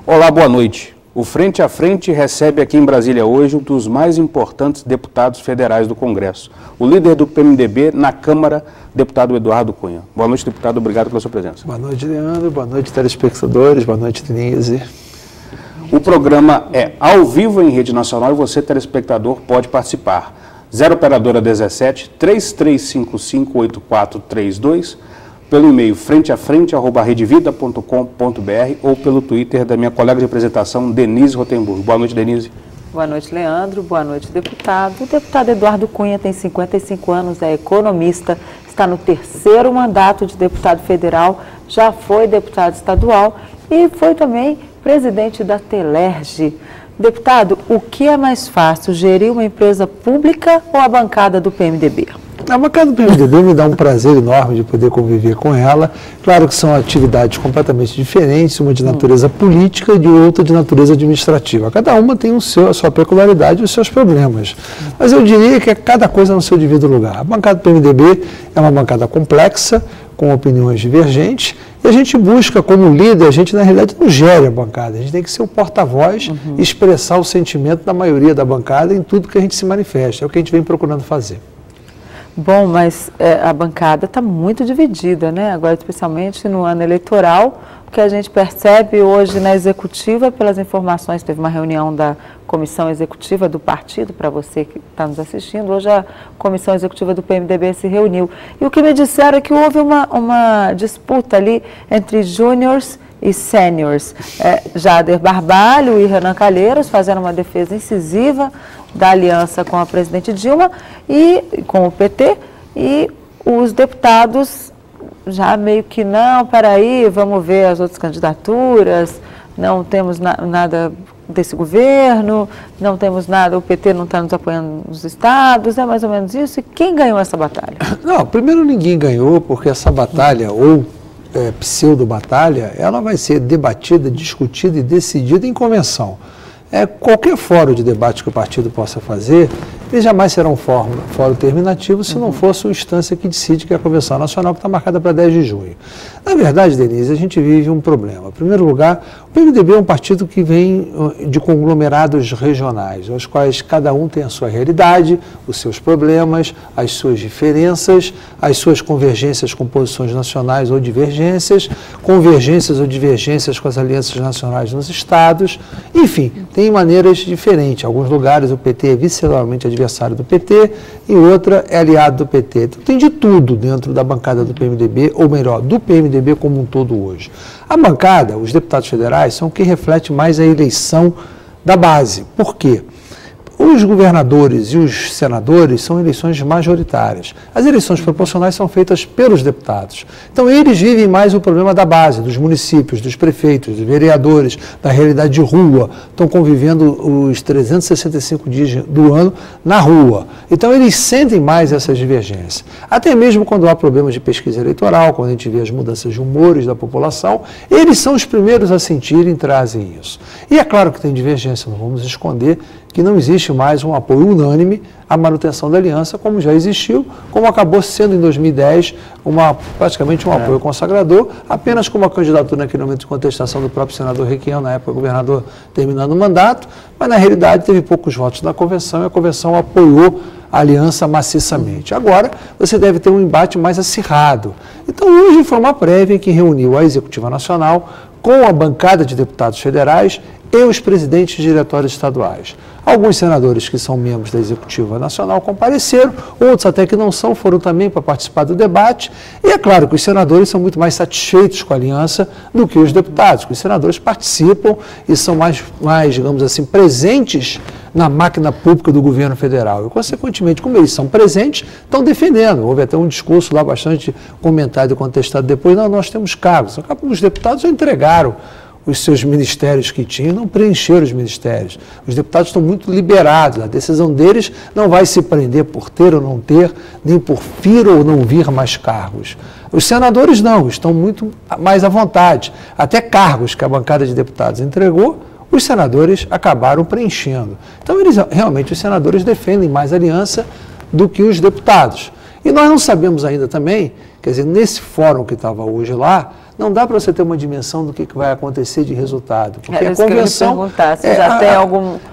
Olá, boa noite. O Frente a Frente recebe aqui em Brasília hoje um dos mais importantes deputados federais do Congresso, o líder do PMDB na Câmara, deputado Eduardo Cunha. Boa noite, deputado. Obrigado pela sua presença. Boa noite, Leandro. Boa noite, telespectadores. Boa noite, Denise. O programa é ao vivo em rede nacional e você, telespectador, pode participar. 0 operadora 17 33558432, pelo e-mail frenteafrente@redevida.com.br ou pelo Twitter da minha colega de apresentação, Denise Rotenburg. Boa noite, Denise. Boa noite, Leandro. Boa noite, deputado. O deputado Eduardo Cunha tem 55 anos, é economista, está no 3º mandato de deputado federal, já foi deputado estadual e foi também presidente da Telerge. Deputado, o que é mais fácil, gerir uma empresa pública ou a bancada do PMDB? A bancada do PMDB me dá um prazer enorme de poder conviver com ela. Claro que são atividades completamente diferentes, uma de natureza política e outra de natureza administrativa. Cada uma tem a sua peculiaridade e os seus problemas. Mas eu diria que é cada coisa no seu devido lugar. A bancada do PMDB é uma bancada complexa, com opiniões divergentes, e a gente busca, como líder, a gente na realidade não gere a bancada, a gente tem que ser o porta-voz e expressar o sentimento da maioria da bancada em tudo que a gente se manifesta, é o que a gente vem procurando fazer. Bom, mas a bancada está muito dividida, né? Agora, especialmente no ano eleitoral, o que a gente percebe hoje na executiva, pelas informações, teve uma reunião da comissão executiva do partido, para você que está nos assistindo, hoje a comissão executiva do PMDB se reuniu. E o que me disseram é que houve uma disputa ali entre júniors e sêniors. Jader Barbalho e Renan Calheiros fazendo uma defesa incisiva da aliança com a presidente Dilma e com o PT, e os deputados já meio que não, peraí, vamos ver as outras candidaturas, não temos nada desse governo, não temos nada, o PT não está nos apoiando nos estados, é mais ou menos isso. E quem ganhou essa batalha? Não, primeiro ninguém ganhou, porque essa batalha, ou pseudo-batalha, ela vai ser debatida, discutida e decidida em convenção. Qualquer fórum de debate que o partido possa fazer, ele jamais será um fórum terminativo se não fosse uma instância que decide, que é a Convenção Nacional, que está marcada para 10 de junho. Na verdade, Denise, a gente vive um problema. Em primeiro lugar, o PMDB é um partido que vem de conglomerados regionais, aos quais cada um tem a sua realidade, os seus problemas, as suas diferenças, as suas convergências com posições nacionais ou divergências, convergências ou divergências com as alianças nacionais nos estados, enfim, tem maneiras diferentes. Em alguns lugares o PT é visceralmente adversário do PT, em outra é aliado do PT. Então tem de tudo dentro da bancada do PMDB, ou melhor, do PMDB como um todo hoje. A bancada, os deputados federais, são o que reflete mais a eleição da base. Por quê? Os governadores e os senadores são eleições majoritárias. As eleições proporcionais são feitas pelos deputados. Então, eles vivem mais o problema da base, dos municípios, dos prefeitos, dos vereadores, da realidade de rua. Estão convivendo os 365 dias do ano na rua. Então, eles sentem mais essas divergências. Até mesmo quando há problemas de pesquisa eleitoral, quando a gente vê as mudanças de humores da população, eles são os primeiros a sentirem e trazem isso. E é claro que tem divergência, não vamos esconder que não existe mais um apoio unânime à manutenção da aliança, como já existiu, como acabou sendo em 2010 praticamente um apoio consagrador, apenas com uma candidatura naquele momento de contestação do próprio senador Requião, na época governador terminando o mandato, mas na realidade teve poucos votos na convenção e a convenção apoiou a aliança maciçamente. Agora você deve ter um embate mais acirrado. Então hoje foi uma prévia que reuniu a Executiva Nacional com a bancada de deputados federais e os presidentes de diretórios estaduais. Alguns senadores que são membros da Executiva Nacional compareceram, outros até que não são, foram também para participar do debate. E é claro que os senadores são muito mais satisfeitos com a aliança do que os deputados, porque os senadores participam e são mais, digamos assim, presentes na máquina pública do governo federal. E, consequentemente, como eles são presentes, estão defendendo. Houve até um discurso lá bastante comentado e contestado depois. Não, nós temos cargos. Os deputados já entregaram os seus ministérios que tinham, não preencheram os ministérios. Os deputados estão muito liberados, a decisão deles não vai se prender por ter ou não ter, nem por vir ou não vir mais cargos. Os senadores não, estão muito mais à vontade. Até cargos que a bancada de deputados entregou, os senadores acabaram preenchendo. Então, realmente, os senadores defendem mais aliança do que os deputados. E nós não sabemos ainda também, quer dizer, nesse fórum que estava hoje lá, não dá para você ter uma dimensão do que vai acontecer de resultado. Porque a convenção... Que eu ia perguntar, se já tem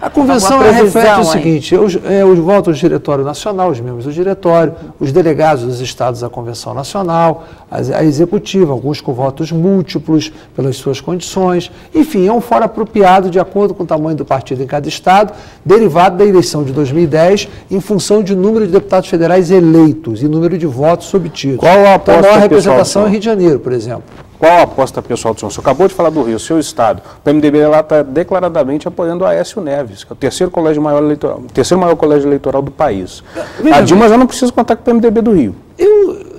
a convenção reflete o seguinte, os votos do Diretório Nacional, os membros do Diretório, os delegados dos estados da Convenção Nacional, a Executiva, alguns com votos múltiplos pelas suas condições. Enfim, é um fórum apropriado de acordo com o tamanho do partido em cada estado, derivado da eleição de 2010, em função de número de deputados federais eleitos e número de votos obtidos. Qual a aposta então, a representação em Rio de Janeiro, por exemplo. Qual a aposta pessoal do senhor? O senhor acabou de falar do Rio, seu estado. O PMDB lá está declaradamente apoiando o Aécio Neves, que é o terceiro maior colégio eleitoral do país. A Dilma já não precisa contar com o PMDB do Rio.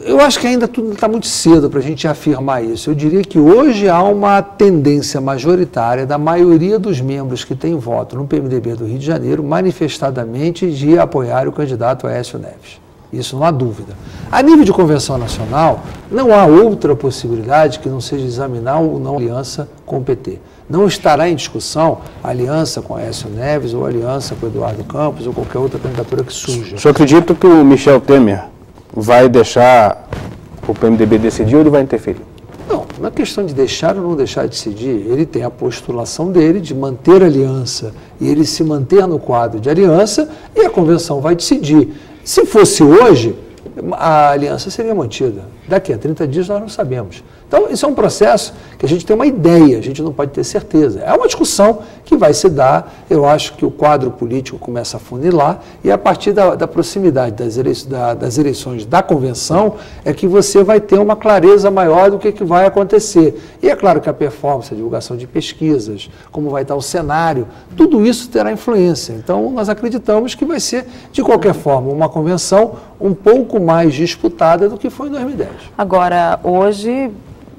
Eu acho que ainda tudo está muito cedo para a gente afirmar isso. Eu diria que hoje há uma tendência majoritária da maioria dos membros que têm voto no PMDB do Rio de Janeiro, manifestadamente, de apoiar o candidato Aécio Neves. Isso não há dúvida. A nível de convenção nacional, não há outra possibilidade que não seja examinar ou não aliança com o PT. Não estará em discussão a aliança com Aécio Neves ou aliança com Eduardo Campos ou qualquer outra candidatura que surja. O senhor acredita que o Michel Temer vai deixar o PMDB decidir ou ele vai interferir? Não, na questão de deixar ou não deixar de decidir, ele tem a postulação dele de manter a aliança e ele se manter no quadro de aliança e a convenção vai decidir. Se fosse hoje, a aliança seria mantida. Daqui a 30 dias nós não sabemos. Então, isso é um processo que a gente tem uma ideia, a gente não pode ter certeza. É uma discussão que vai se dar, eu acho que o quadro político começa a funilar e a partir da proximidade das eleições da convenção é que você vai ter uma clareza maior do que vai acontecer. E é claro que a performance, a divulgação de pesquisas, como vai estar o cenário, tudo isso terá influência. Então, nós acreditamos que vai ser, de qualquer forma, uma convenção um pouco mais disputada do que foi em 2010. Agora, hoje,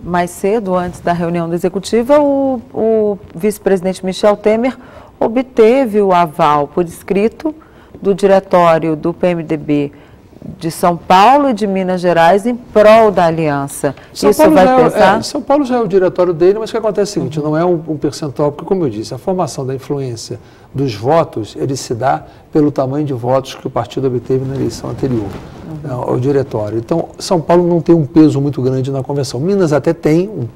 mais cedo, antes da reunião da executiva, o vice-presidente Michel Temer obteve o aval por escrito do diretório do PMDB de São Paulo e de Minas Gerais em prol da aliança. Isso vai pensar? São Paulo já é o diretório dele, mas o que acontece é o seguinte, não é um percentual, porque como eu disse, a formação da influência dos votos, ele se dá pelo tamanho de votos que o partido obteve na eleição anterior ao diretório. Então, São Paulo não tem um peso muito grande na convenção. Minas até tem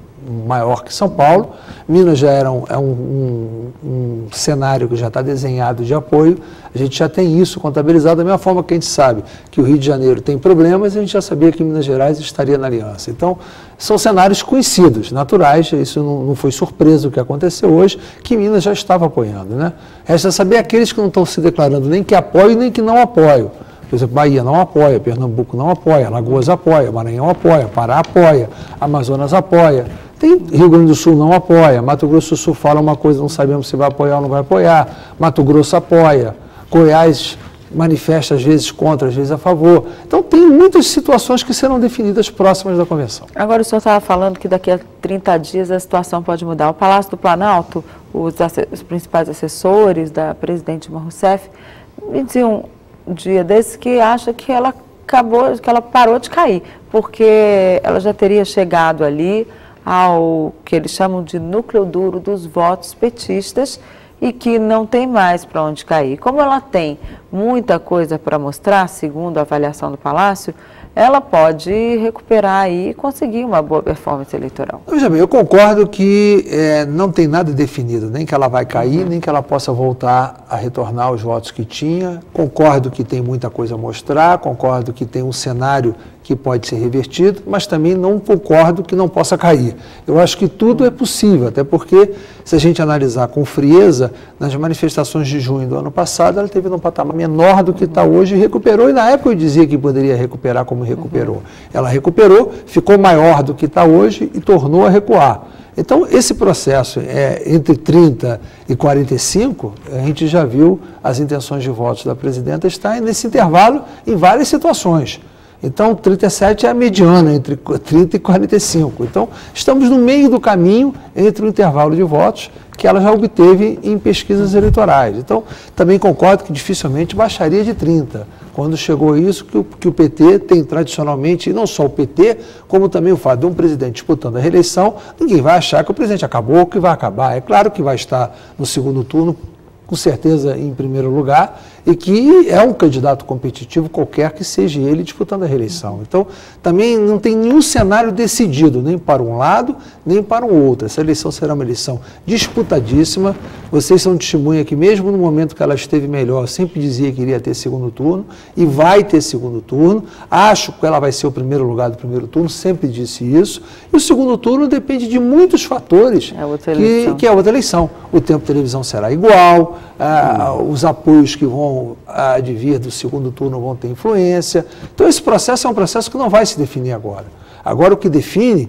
maior que São Paulo. Minas já era um cenário que já está desenhado de apoio. A gente já tem isso contabilizado da mesma forma que a gente sabe que o Rio de Janeiro tem problemas, a gente já sabia que Minas Gerais estaria na aliança. Então, são cenários conhecidos, naturais, isso não foi surpresa o que aconteceu hoje, que Minas já estava apoiando, né? Resta saber aqueles que não estão se declarando nem que apoiam nem que não apoiam. Por exemplo, Bahia não apoia, Pernambuco não apoia, Alagoas apoia, Maranhão apoia, Pará apoia, Amazonas apoia. Tem Rio Grande do Sul não apoia, Mato Grosso do Sul fala uma coisa, não sabemos se vai apoiar ou não vai apoiar, Mato Grosso apoia, Goiás manifesta às vezes contra, às vezes a favor. Então tem muitas situações que serão definidas próximas da convenção. Agora o senhor estava falando que daqui a 30 dias a situação pode mudar. O Palácio do Planalto, os principais assessores da presidente Dilma Rousseff, me diziam um dia desse que acha que ela parou de cair, porque ela já teria chegado ali ao que eles chamam de núcleo duro dos votos petistas e que não tem mais para onde cair. Como ela tem muita coisa para mostrar, segundo a avaliação do Palácio, ela pode recuperar aí e conseguir uma boa performance eleitoral. Veja bem, eu concordo que não tem nada definido, nem que ela vai cair, nem que ela possa voltar a retornar os votos que tinha. Concordo que tem muita coisa a mostrar, concordo que tem um cenário que pode ser revertido, mas também não concordo que não possa cair. Eu acho que tudo é possível, até porque, se a gente analisar com frieza, nas manifestações de junho do ano passado, ela teve um patamar menor do que está hoje e recuperou, e na época eu dizia que poderia recuperar como recuperou. Ela recuperou, ficou maior do que está hoje e tornou a recuar. Então, esse processo entre 30 e 45, a gente já viu as intenções de votos da presidenta estar nesse intervalo em várias situações. Então, 37 é a mediana entre 30 e 45. Então, estamos no meio do caminho entre o intervalo de votos que ela já obteve em pesquisas eleitorais. Então, também concordo que dificilmente baixaria de 30. Quando chegou isso, que o PT tem tradicionalmente, e não só o PT, como também o fato de um presidente disputando a reeleição, ninguém vai achar que o presidente acabou ou que vai acabar. É claro que vai estar no segundo turno, com certeza em primeiro lugar, e que é um candidato competitivo qualquer que seja ele disputando a reeleição. Então, também não tem nenhum cenário decidido, nem para um lado, nem para o outro. Essa eleição será uma eleição disputadíssima. Vocês são testemunha que mesmo no momento que ela esteve melhor, sempre dizia que iria ter segundo turno, e vai ter segundo turno. Acho que ela vai ser o primeiro lugar do primeiro turno, sempre disse isso. E o segundo turno depende de muitos fatores, que é outra eleição. O tempo de televisão será igual, os apoios que vão advir do segundo turno vão ter influência. Então, esse processo é um processo que não vai se definir agora. Agora, o que define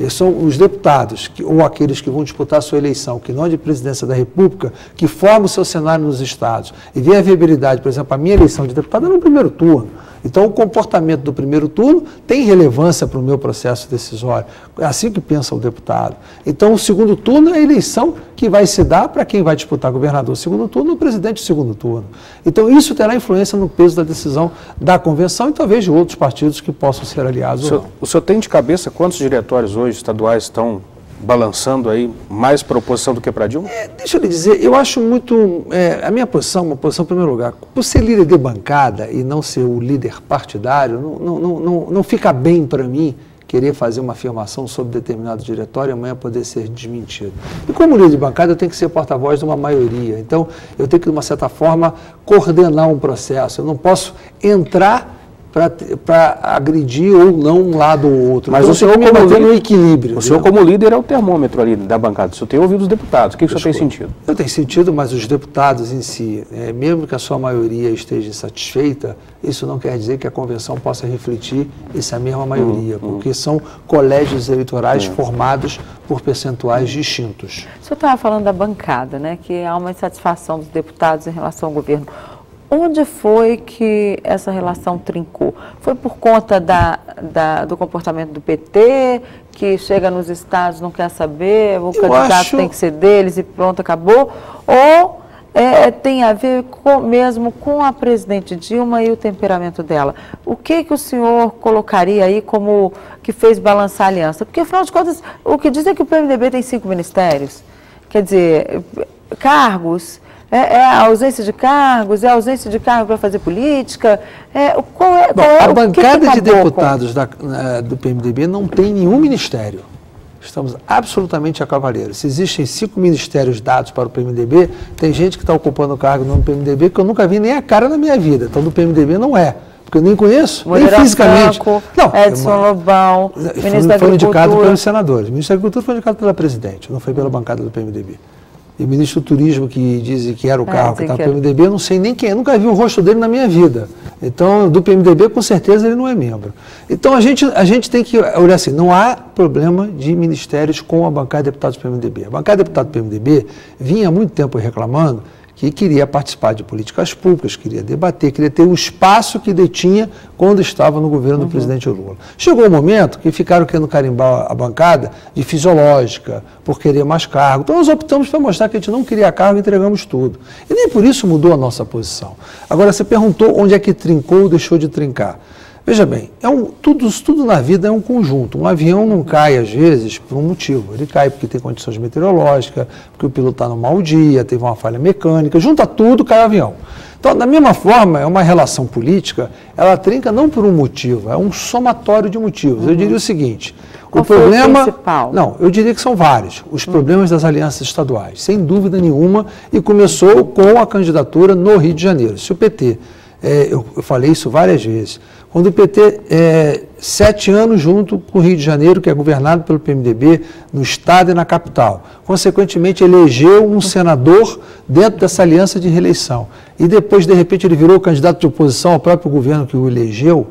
são os deputados, ou aqueles que vão disputar a sua eleição, que não é de presidência da República, que formam o seu cenário nos estados e vê a viabilidade, por exemplo, a minha eleição de deputado é no primeiro turno. Então, o comportamento do primeiro turno tem relevância para o meu processo decisório. É assim que pensa o deputado. Então, o segundo turno é a eleição que vai se dar para quem vai disputar governador segundo turno ou presidente segundo turno. Então, isso terá influência no peso da decisão da convenção e talvez de outros partidos que possam ser aliados ou não. O senhor tem de cabeça quantos diretórios hoje estaduais estão balançando aí mais para oposição do que para Dilma? Deixa eu lhe dizer, eu acho muito, a minha posição, uma posição em primeiro lugar, por ser líder de bancada e não ser o líder partidário, não fica bem para mim querer fazer uma afirmação sobre determinado diretório e amanhã poder ser desmentido. E como líder de bancada, eu tenho que ser porta-voz de uma maioria. Então, eu tenho que, de uma certa forma, coordenar um processo. Eu não posso entrar para agredir ou não um lado ou outro. Mas então, o senhor, como líder, um equilíbrio. O senhor, como líder, é o termômetro ali da bancada. O senhor tem ouvido os deputados. O que o senhor tem sentido? Eu tenho sentido, mas os deputados em si, mesmo que a sua maioria esteja insatisfeita, isso não quer dizer que a convenção possa refletir essa mesma maioria, porque são colégios eleitorais formados por percentuais distintos. O senhor estava falando da bancada, né, que há uma insatisfação dos deputados em relação ao governo. Onde foi que essa relação trincou? Foi por conta do comportamento do PT, que chega nos estados, não quer saber, o candidato tem que ser deles e pronto, acabou? Ou tem a ver mesmo com a presidente Dilma e o temperamento dela? O que o senhor colocaria aí como que fez balançar a aliança? Porque, afinal de contas, o que diz é que o PMDB tem 5 ministérios. Quer dizer, cargos... É a ausência de cargos, é a ausência de cargo para fazer política. A bancada de deputados do PMDB não tem nenhum ministério. Estamos absolutamente a cavaleiro. Se existem 5 ministérios dados para o PMDB, tem gente que está ocupando o cargo no PMDB que eu nunca vi nem a cara na minha vida. Então, do PMDB não é. Porque eu nem conheço, nem fisicamente. Franco, não, Edson Lobão, ministro da Agricultura. Foi indicado pelos senadores. O ministro da Agricultura foi indicado pela presidente, não foi pela bancada do PMDB. E o ministro do Turismo, que dizem que era o carro que estava no PMDB, eu não sei nem quem é, nunca vi o rosto dele na minha vida. Então, do PMDB, com certeza, ele não é membro. Então, a gente tem que olhar assim, não há problema de ministérios com a bancada de deputados do PMDB. A bancada de deputados do PMDB vinha há muito tempo reclamando que queria participar de políticas públicas, queria debater, queria ter o espaço que detinha quando estava no governo do presidente Lula. Chegou um momento que ficaram querendo carimbar a bancada de fisiológica, por querer mais cargo. Então nós optamos para mostrar que a gente não queria cargo e entregamos tudo. E nem por isso mudou a nossa posição. Agora, você perguntou onde é que trincou ou deixou de trincar. Veja bem, tudo na vida é um conjunto. Um avião não cai, às vezes, por um motivo. Ele cai porque tem condições meteorológicas, porque o piloto está num mau dia, teve uma falha mecânica, junta tudo, cai o avião. Então, da mesma forma, é uma relação política, ela trinca não por um motivo, é um somatório de motivos. Eu diria o seguinte, Qual foi o principal? Não, eu diria que são vários, os problemas das alianças estaduais, sem dúvida nenhuma, e começou com a candidatura no Rio de Janeiro. Se o PT, eu falei isso várias vezes, quando o PT, 7 anos junto com o Rio de Janeiro, que é governado pelo PMDB, no Estado e na capital, consequentemente elegeu um senador dentro dessa aliança de reeleição, e depois, de repente, ele virou candidato de oposição ao próprio governo que o elegeu,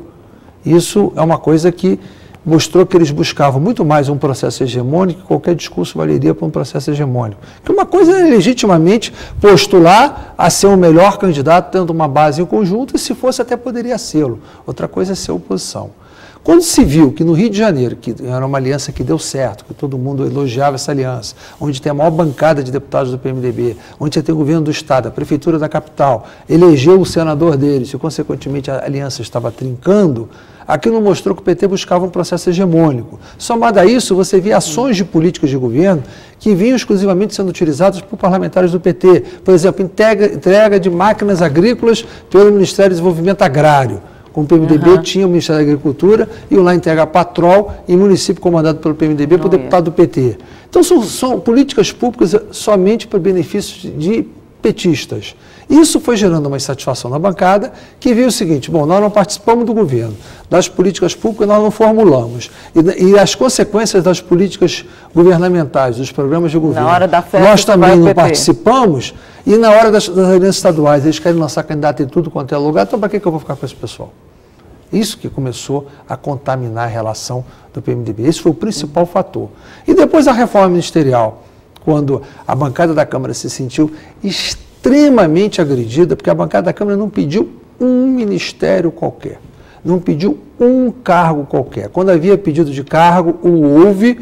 isso é uma coisa que mostrou que eles buscavam muito mais um processo hegemônico, qualquer discurso valeria para um processo hegemônico. Que uma coisa é legitimamente postular a ser o melhor candidato, tendo uma base em conjunto, e se fosse até poderia sê-lo. Outra coisa é ser oposição. Quando se viu que no Rio de Janeiro, que era uma aliança que deu certo, que todo mundo elogiava essa aliança, onde tem a maior bancada de deputados do PMDB, onde você tem o governo do Estado, a Prefeitura da capital, elegeu o senador deles e, consequentemente, a aliança estava trincando, aquilo mostrou que o PT buscava um processo hegemônico. Somado a isso, você via ações de políticos de governo que vinham exclusivamente sendo utilizadas por parlamentares do PT. Por exemplo, entrega de máquinas agrícolas pelo Ministério do Desenvolvimento Agrário. Com o PMDB tinha o Ministério da Agricultura e o lá entrega Patrol em município comandado pelo PMDB para o deputado do PT. Então são políticas públicas somente para benefícios de petistas. Isso foi gerando uma insatisfação na bancada que viu o seguinte: bom, nós não participamos do governo, das políticas públicas nós não formulamos e as consequências das políticas governamentais, dos programas de governo, nós também não participamos. E na hora das alianças estaduais, eles querem lançar candidato em tudo quanto é lugar, então para que eu vou ficar com esse pessoal? Isso que começou a contaminar a relação do PMDB. Esse foi o principal fator. E depois a reforma ministerial, quando a bancada da Câmara se sentiu extremamente agredida, porque a bancada da Câmara não pediu um ministério qualquer, não pediu um cargo qualquer. Quando havia pedido de cargo, houve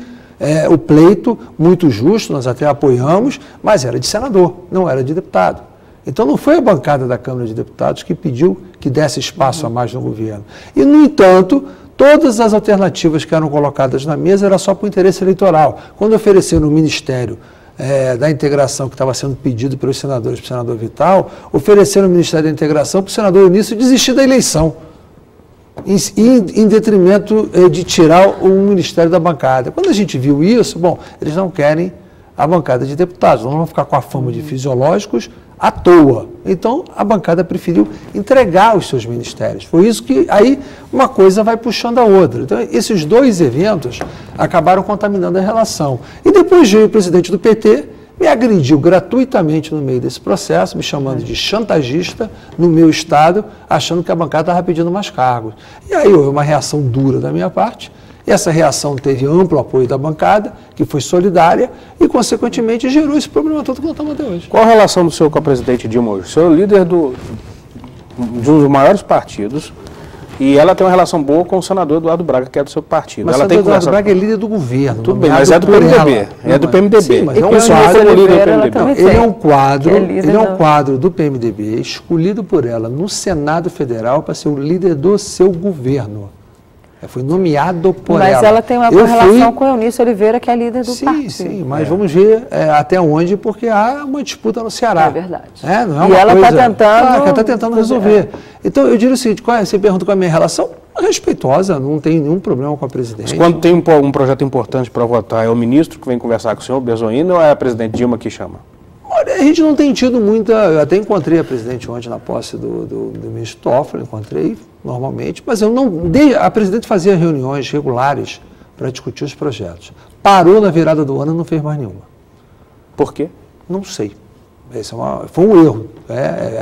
o pleito muito justo, nós até apoiamos, mas era de senador, não era de deputado. Então não foi a bancada da Câmara de Deputados que pediu que desse espaço a mais no governo. E, no entanto, todas as alternativas que eram colocadas na mesa era só por interesse eleitoral. Quando ofereceram o Ministério da Integração, que estava sendo pedido pelos senadores, para o senador Vital, ofereceram o Ministério da Integração para o senador Eunício desistir da eleição, em detrimento de tirar o Ministério da bancada. Quando a gente viu isso, bom, eles não querem a bancada de deputados, não vão ficar com a fama de fisiológicos à toa. Então, a bancada preferiu entregar os seus ministérios. Foi isso que, aí, uma coisa vai puxando a outra. Então, esses dois eventos acabaram contaminando a relação. E depois veio o presidente do PT, me agrediu gratuitamente no meio desse processo, me chamando de chantagista no meu estado, achando que a bancada estava pedindo mais cargos. E aí houve uma reação dura da minha parte. Essa reação teve amplo apoio da bancada, que foi solidária, e, consequentemente, gerou esse problema todo que nós estamos até hoje. Qual a relação do senhor com a presidente Dilma hoje? O senhor é o líder de um dos maiores partidos, e ela tem uma relação boa com o senador Eduardo Braga, que é do seu partido. Mas o senador Eduardo Braga é líder do governo. Tudo bem, mas é do PMDB. É do PMDB. Sim, mas ele é um quadro do PMDB, escolhido por ela no Senado Federal para ser o líder do seu governo. Foi nomeado por ela. Mas ela tem uma boa relação com o Eunício Oliveira, que é líder do partido. Sim, mas vamos ver até onde, porque há uma disputa no Ceará. É verdade. Não é uma e ela está coisa, tentando... ela está tentando resolver. Então, eu diria o seguinte, você pergunta qual é a minha relação? Respeitosa, não tem nenhum problema com a presidente. Mas quando tem um projeto importante para votar, é o ministro que vem conversar com o senhor, Bezoino, ou é a presidente Dilma que chama? Olha, a gente não tem tido muita... Eu até encontrei a presidente ontem na posse do ministro Toffoli, encontrei normalmente, mas eu não... A presidente fazia reuniões regulares para discutir os projetos. Parou na virada do ano e não fez mais nenhuma. Por quê? Não sei. Foi um erro.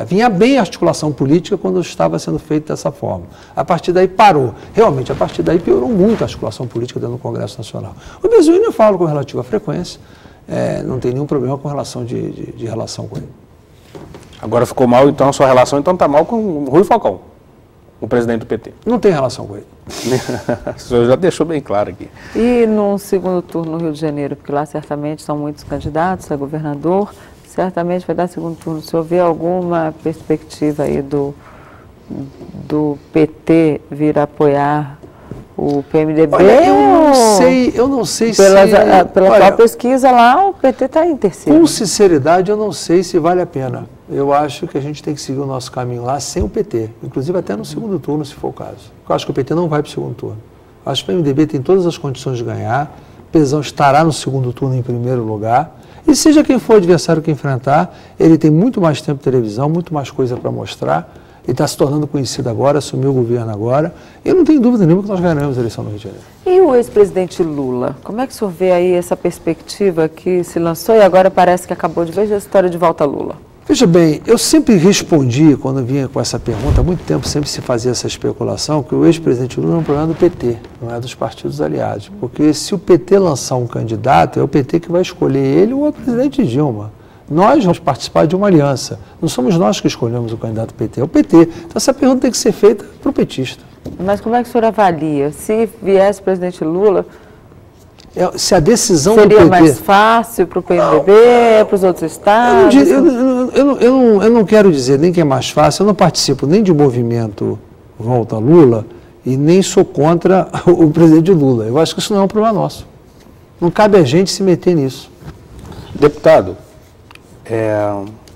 Vinha bem a articulação política quando estava sendo feito dessa forma. A partir daí parou. Realmente, a partir daí piorou muito a articulação política dentro do Congresso Nacional. O Bezoino eu falo com relativa frequência. Não tem nenhum problema com relação de relação com ele. Agora ficou mal, então, a sua relação está mal com o Rui Falcão, o presidente do PT. Não tem relação com ele. O senhor já deixou bem claro aqui. E no segundo turno no Rio de Janeiro, porque lá certamente são muitos candidatos a governador, certamente vai dar segundo turno. O senhor vê alguma perspectiva aí do PT vir a apoiar o PMDB? Olha, eu não sei se... Pela atual pesquisa lá, o PT está em terceiro. Com sinceridade, eu não sei se vale a pena. Eu acho que a gente tem que seguir o nosso caminho lá sem o PT, inclusive até no segundo turno, se for o caso. Eu acho que o PT não vai para o segundo turno. Eu acho que o PMDB tem todas as condições de ganhar, o Pezão estará no segundo turno em primeiro lugar, e seja quem for o adversário que enfrentar, ele tem muito mais tempo de televisão, muito mais coisa para mostrar, ele está se tornando conhecido agora, assumiu o governo agora, e eu não tenho dúvida nenhuma que nós ganharemos a eleição no Rio de Janeiro. E o ex-presidente Lula? Como é que o senhor vê aí essa perspectiva que se lançou e agora parece que acabou de vez a história de volta a Lula? Veja bem, eu sempre respondi, quando vinha com essa pergunta, há muito tempo sempre se fazia essa especulação, que o ex-presidente Lula é um problema do PT, não é dos partidos aliados. Porque se o PT lançar um candidato, é o PT que vai escolher ele ou a presidente Dilma. Nós vamos participar de uma aliança. Não somos nós que escolhemos o candidato do PT, é o PT. Então, essa pergunta tem que ser feita para o petista. Mas como é que o senhor avalia? Se viesse o presidente Lula, se a decisão seria do PT... mais fácil para o PMDB, para os outros estados? Eu não quero dizer nem que é mais fácil, eu não participo nem de movimento Volta Lula e nem sou contra o presidente Lula. Eu acho que isso não é um problema nosso. Não cabe a gente se meter nisso. Deputado,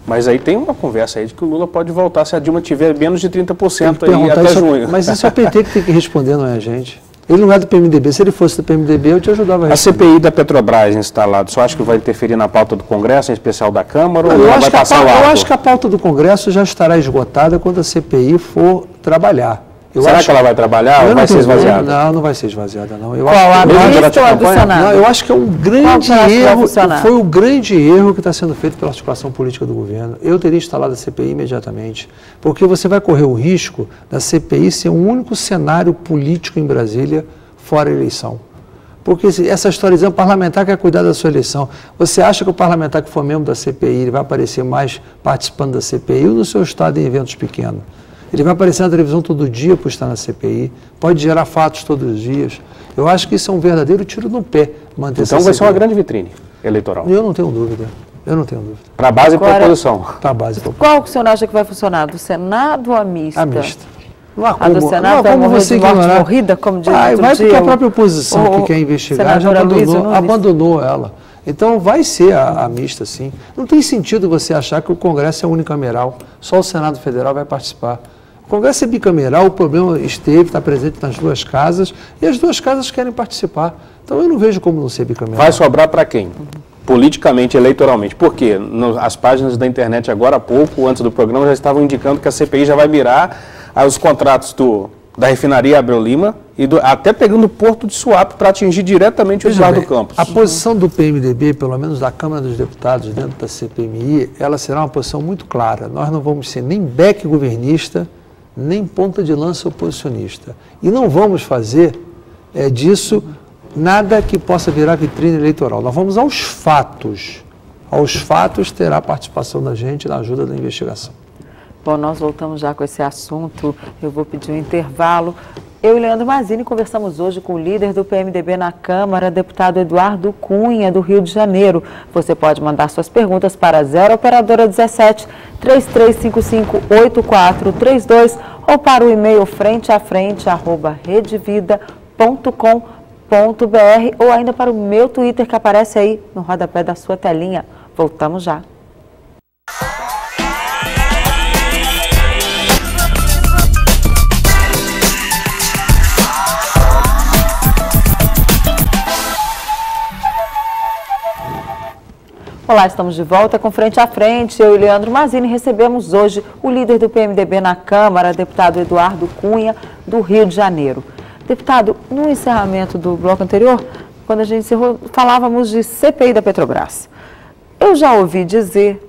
mas aí tem uma conversa aí de que o Lula pode voltar se a Dilma tiver menos de 30% aí até junho. Mas isso é o PT que tem que responder, não é a gente. Ele não é do PMDB. Se ele fosse do PMDB, eu te ajudava a responder. A CPI da Petrobras instalada, você acha que vai interferir na pauta do Congresso, em especial da Câmara, ou ela vai passar o arco? Eu acho que a pauta do Congresso já estará esgotada quando a CPI for trabalhar. Será que ela vai trabalhar ou vai ser esvaziada? Não, não vai ser esvaziada, não. Qual, a mista ou a do Senado? Não, eu acho que é um grande erro, foi o grande erro que está sendo feito pela articulação política do governo. Eu teria instalado a CPI imediatamente, porque você vai correr o risco da CPI ser um único cenário político em Brasília, fora a eleição. Porque essa história dizendo o parlamentar quer cuidar da sua eleição. Você acha que o parlamentar que for membro da CPI ele vai aparecer mais participando da CPI ou no seu estado em eventos pequenos? Ele vai aparecer na televisão todo dia por estar na CPI, pode gerar fatos todos os dias. Eu acho que isso é um verdadeiro tiro no pé. Manter então vai ser uma grande vitrine eleitoral. Eu não tenho dúvida. Eu não tenho dúvida. Para a base e para a oposição. Para a base e para a oposição. Qual que o senhor acha que vai funcionar? Do Senado ou a mista? A mista. Não há como, a do Senado vai morrer de morte morrida, como diz vai porque a própria oposição que quer investigar já abandonou ela. Então vai ser a mista, sim. Não tem sentido você achar que o Congresso é unicameral, só o Senado Federal vai participar. O Congresso é bicameral, o problema está presente nas duas casas e as duas casas querem participar. Então eu não vejo como não ser bicameral. Vai sobrar para quem? Politicamente, eleitoralmente. Por quê? As páginas da internet agora há pouco, antes do programa, já estavam indicando que a CPI já vai mirar os contratos da refinaria Abreu Lima e até pegando o Porto de Suape para atingir diretamente o Eduardo Campos. A posição do PMDB, pelo menos da Câmara dos Deputados, dentro da CPMI, ela será uma posição muito clara. Nós não vamos ser nem beck governista, nem ponta de lança oposicionista. E não vamos fazer disso nada que possa virar vitrine eleitoral. Nós vamos aos fatos. Aos fatos terá a participação da gente na ajuda da investigação. Bom, nós voltamos já com esse assunto. Eu vou pedir um intervalo. Eu e Leandro Mazzini conversamos hoje com o líder do PMDB na Câmara, deputado Eduardo Cunha, do Rio de Janeiro. Você pode mandar suas perguntas para 0 Operadora 17 33558432 ou para o e-mail frenteafrente@redevida.com.br ou ainda para o meu Twitter que aparece aí no rodapé da sua telinha. Voltamos já. Olá, estamos de volta com Frente a Frente. Eu e Leandro Mazzini recebemos hoje o líder do PMDB na Câmara, deputado Eduardo Cunha, do Rio de Janeiro. Deputado, no encerramento do bloco anterior, quando a gente encerrou, falávamos de CPI da Petrobras. Eu já ouvi dizer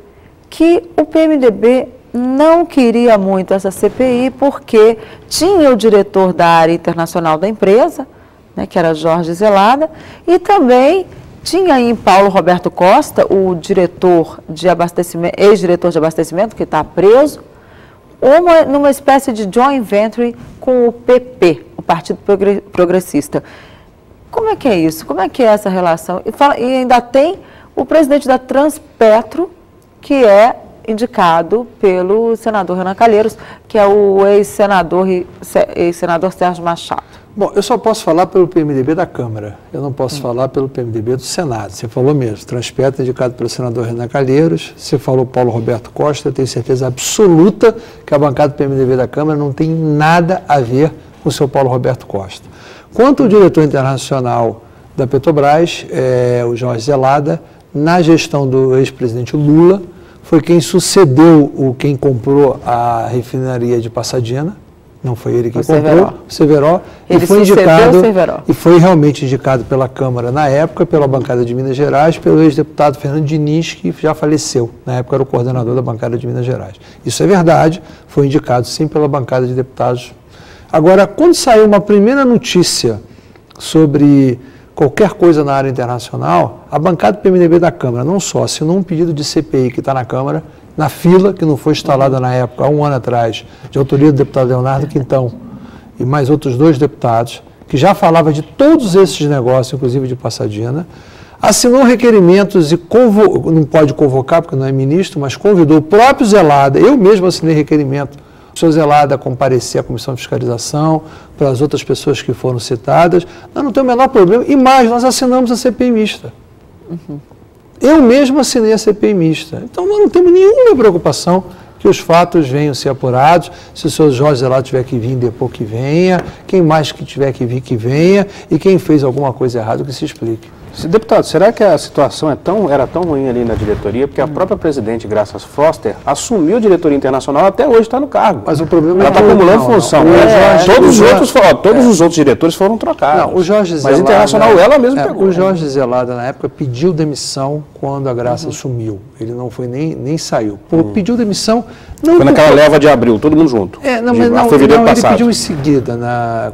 que o PMDB não queria muito essa CPI porque tinha o diretor da área internacional da empresa, né, que era Jorge Zelada, e também tinha aí Paulo Roberto Costa, o diretor de abastecimento, ex-diretor de abastecimento, que está preso, numa espécie de joint venture com o PP, o Partido Progressista. Como é que é isso? Como é que é essa relação? E ainda tem o presidente da Transpetro, que é indicado pelo senador Renan Calheiros, que é o ex-senador Sérgio Machado. Bom, eu só posso falar pelo PMDB da Câmara, eu não posso falar pelo PMDB do Senado. Você falou mesmo, Transpetro indicado pelo senador Renan Calheiros, você falou Paulo Roberto Costa, eu tenho certeza absoluta que a bancada do PMDB da Câmara não tem nada a ver com o seu Paulo Roberto Costa. Quanto ao diretor internacional da Petrobras, o Jorge Zelada, na gestão do ex-presidente Lula, foi quem sucedeu quem comprou a refinaria de Passadina. Não foi ele que comprou, o Severo. Ele foi indicado, e foi realmente indicado pela Câmara na época, pela bancada de Minas Gerais, pelo ex-deputado Fernando Diniz, que já faleceu. Na época era o coordenador da bancada de Minas Gerais. Isso é verdade, foi indicado sim pela bancada de deputados. Agora, quando saiu uma primeira notícia sobre qualquer coisa na área internacional, a bancada do PMDB da Câmara não só assinou um pedido de CPI que está na Câmara, na fila, que não foi instalada na época, há um ano atrás, de autoria do deputado Leonardo Quintão e mais outros 2 deputados, que já falava de todos esses negócios, inclusive de Passadina, assinou requerimentos e não pode convocar, porque não é ministro, mas convidou o próprio Zelada, eu mesmo assinei requerimento, o senhor Zelada comparecer à Comissão de Fiscalização, para as outras pessoas que foram citadas, nós não temos o menor problema, e mais, nós assinamos a CPI mista. Eu mesmo assinei a CPI mista. Então, nós não temos nenhuma preocupação que os fatos venham ser apurados. Se o senhor Jorge Zelada tiver que vir, depois que venha. Quem mais que tiver que vir, que venha. E quem fez alguma coisa errada, que se explique. Deputado, será que a situação era tão ruim ali na diretoria? Porque a própria presidente, Graça Foster, assumiu a diretoria internacional, até hoje está no cargo. Mas o problema ela está acumulando função. Todos os outros diretores foram trocados. Não, o Jorge Zelada, mas internacional ela mesma pegou. O Jorge Zelada, na época, pediu demissão quando a Graça assumiu. Ele não foi nem saiu. Pediu demissão... Não, foi naquela leva de abril, todo mundo junto. Ele pediu em seguida,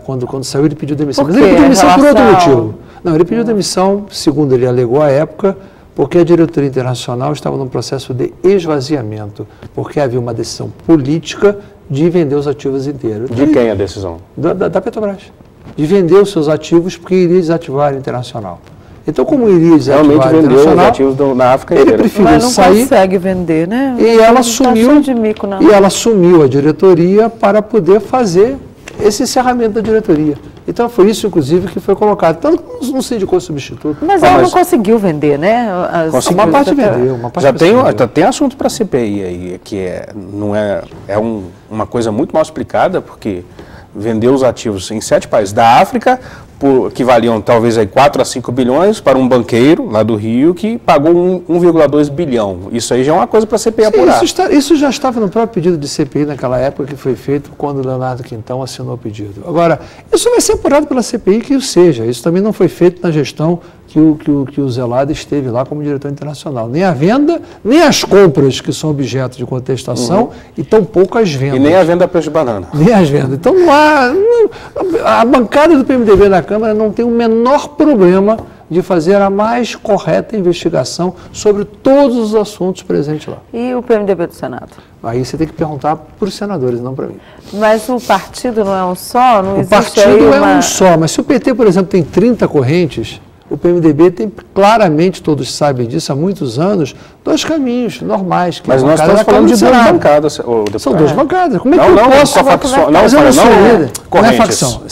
quando saiu ele pediu demissão. Mas ele pediu demissão por outro motivo. Não, ele pediu demissão, segundo ele alegou à época, porque a diretoria internacional estava num processo de esvaziamento, porque havia uma decisão política de vender os ativos inteiros. De quem a decisão? Da Petrobras. De vender os seus ativos porque iria desativar a internacional. Então, como iria desativar a internacional, vendeu os ativos na África ele preferiu sair. Mas não consegue vender, né? E ela assumiu a diretoria para poder fazer esse encerramento da diretoria. Então, foi isso, inclusive, que foi colocado. Então, não se indicou substituto. Mas ela não conseguiu vender, né? Uma parte vendeu. Uma parte já tem assunto para a CPI aí, que uma coisa muito mal explicada, porque vendeu os ativos em 7 países da África, que valiam talvez aí 4 a 5 bilhões para um banqueiro lá do Rio que pagou 1,2 bilhão. Isso aí já é uma coisa para a CPI apurar. Isso já estava no próprio pedido de CPI naquela época que foi feito quando o Leonardo Quintão assinou o pedido. Agora, isso vai ser apurado pela CPI que o seja. Isso também não foi feito na gestão que o Zelada esteve lá como diretor internacional. Nem a venda, nem as compras que são objeto de contestação e tampouco as vendas. E nem a venda a preço de banana. Nem as vendas. Então a bancada do PMDB na Câmara não tem o menor problema de fazer a mais correta investigação sobre todos os assuntos presentes lá. E o PMDB do Senado? Aí você tem que perguntar para os senadores, não para mim. Mas o partido não é um só? Não existe o partido é um só, mas se o PT, por exemplo, tem 30 correntes, o PMDB tem, claramente, todos sabem disso, há muitos anos, 2 caminhos normais. Mas nós estamos falando de 2 bancadas, deputado. São 2 bancadas. Como é que eu posso falar? Mas eu não sou líder. Não é facção.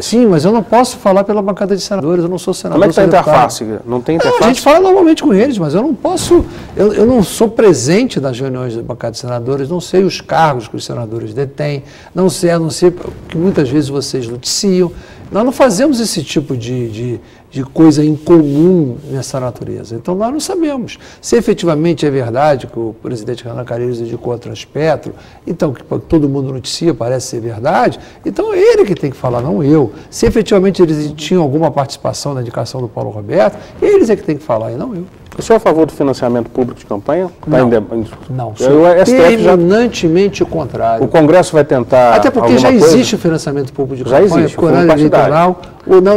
Sim, mas eu não posso falar pela bancada de senadores, eu não sou senador. Como é que está a interface? Não tem interface? A gente fala normalmente com eles, mas eu não posso, eu não sou presente nas reuniões da bancada de senadores, não sei os cargos que os senadores detêm, não sei, a não ser que muitas vezes vocês noticiam. Nós não fazemos esse tipo de coisa incomum nessa natureza. Então, nós não sabemos. Se efetivamente é verdade que o presidente Renan Calheiros dedicou a Transpetro, então, que todo mundo noticia, parece ser verdade, então é ele que tem que falar, não eu. Se efetivamente eles tinham alguma participação na indicação do Paulo Roberto, eles é que tem que falar, e não eu. O senhor é a favor do financiamento público de campanha? Não, sou terminantemente contrário. O Congresso vai tentar. Até porque já existe o financiamento público de campanha, já existe, porque o horário eleitoral.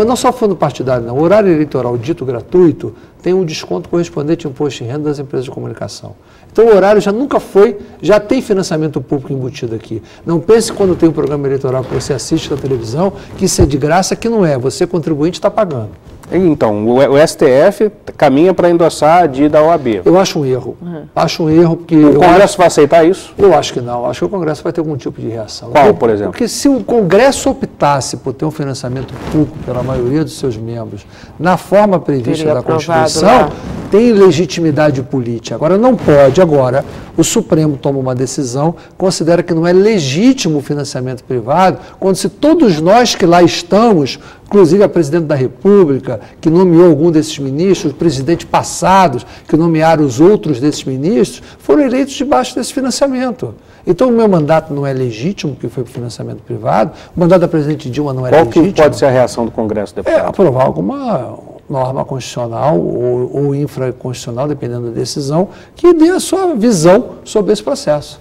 Não só fundo partidário, não. O horário eleitoral dito gratuito tem um desconto correspondente ao imposto de renda das empresas de comunicação. Então o horário já nunca foi, já tem financiamento público embutido aqui. Não pense quando tem um programa eleitoral que você assiste na televisão, que isso é de graça, que não é. Você, contribuinte, está pagando. Então, o STF caminha para endossar a DI da OAB. Eu acho um erro. Acho um erro porque... O Congresso vai aceitar isso? Eu acho que não. Acho que o Congresso vai ter algum tipo de reação. Qual, por exemplo? Porque se o Congresso optasse por ter um financiamento público pela maioria dos seus membros, na forma prevista da Constituição, tem legitimidade política. Agora, não pode. Agora, o Supremo toma uma decisão, considera que não é legítimo o financiamento privado, quando se todos nós que lá estamos, inclusive a presidente da República, que nomeou algum desses ministros, os presidentes passados, que nomearam os outros desses ministros, foram eleitos debaixo desse financiamento. Então, o meu mandato não é legítimo, que foi para o financiamento privado, o mandato da presidente Dilma não é legítimo. Qual que pode ser a reação do Congresso, deputado? É aprovar alguma norma constitucional ou infraconstitucional, dependendo da decisão, que dê a sua visão sobre esse processo.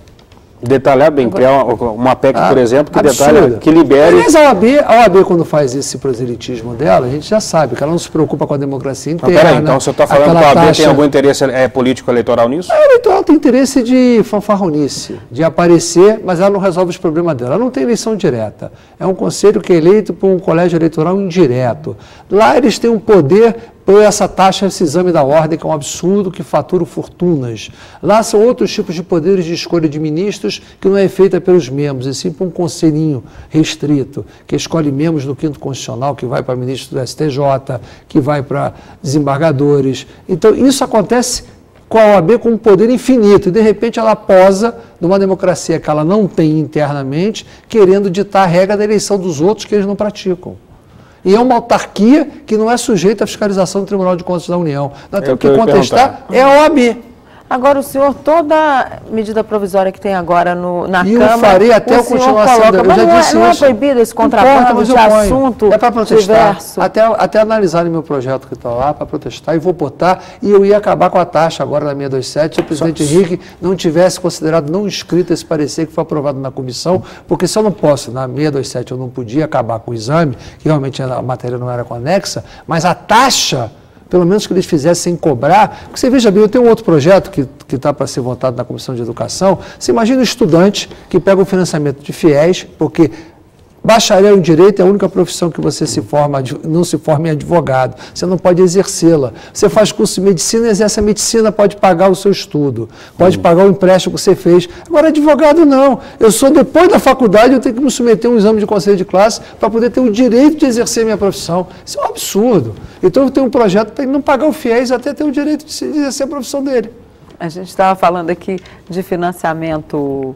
Detalhar bem, criar uma PEC, por exemplo, que absurda. detalha, que libere... Mas a OAB, quando faz esse proselitismo dela, a gente já sabe que ela não se preocupa com a democracia interna. Mas peraí, então você está falando que a OAB tem algum interesse político-eleitoral nisso? A eleitoral tem interesse de fanfarronice, de aparecer, mas ela não resolve os problemas dela. Ela não tem eleição direta. É um conselho que é eleito por um colégio eleitoral indireto. Lá eles têm um poder por essa taxa, esse exame da ordem, que é um absurdo, que fatura fortunas. Lá são outros tipos de poderes de escolha de ministros que não é feita pelos membros, e sim por um conselhinho restrito, que escolhe membros do quinto constitucional, que vai para ministros do STJ, que vai para desembargadores. Então, isso acontece com a OAB com um poder infinito, e de repente ela posa numa democracia que ela não tem internamente, querendo ditar a regra da eleição dos outros que eles não praticam. E é uma autarquia que não é sujeita à fiscalização do Tribunal de Contas da União. Nós temos que contestar é a OAB. Agora, o senhor, toda medida provisória que tem agora na Câmara... E eu farei até a continuação. Eu já disse não é proibido esse contrabando de assunto é para protestar, diverso. até analisarem meu projeto que está lá, para protestar, e vou botar, e eu ia acabar com a taxa agora na 627, se o presidente Henrique não tivesse considerado não inscrito esse parecer que foi aprovado na comissão, porque se eu não posso, na 627 eu não podia acabar com o exame, que realmente a matéria não era conexa, mas a taxa... pelo menos que eles fizessem cobrar, porque você veja bem, eu tenho um outro projeto que está para ser votado na Comissão de Educação. Você imagina um estudante que pega o financiamento de FIES, porque bacharel em Direito é a única profissão que você não se forma em advogado, você não pode exercê-la. Você faz curso de medicina, exerce a medicina, pode pagar o seu estudo, pode pagar o empréstimo que você fez. Agora, advogado não. Eu sou, depois da faculdade, eu tenho que me submeter a um exame de conselho de classe para poder ter o direito de exercer a minha profissão. Isso é um absurdo. Então, eu tenho um projeto para ele não pagar o FIES até ter o direito de exercer a profissão dele. A gente estava falando aqui de financiamento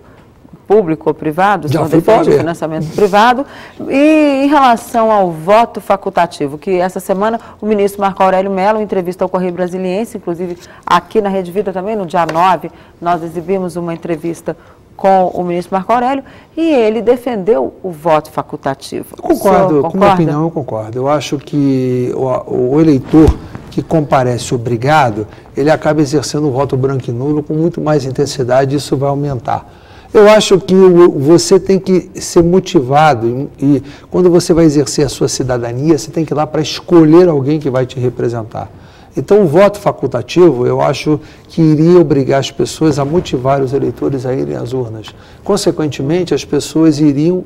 público ou privado, já fui defende o financiamento privado, e em relação ao voto facultativo, que essa semana o ministro Marco Aurélio Mello, em entrevista ao Correio Brasiliense, inclusive aqui na Rede Vida também, no dia 9, nós exibimos uma entrevista com o ministro Marco Aurélio, e ele defendeu o voto facultativo. Eu concordo, com a minha opinião eu concordo. Eu acho que o eleitor que comparece obrigado, ele acaba exercendo o voto branco e nulo com muito mais intensidade, e isso vai aumentar. Eu acho que você tem que ser motivado e quando você vai exercer a sua cidadania, você tem que ir lá para escolher alguém que vai te representar. Então, o voto facultativo, eu acho que iria obrigar as pessoas a motivar os eleitores a irem às urnas. Consequentemente, as pessoas iriam...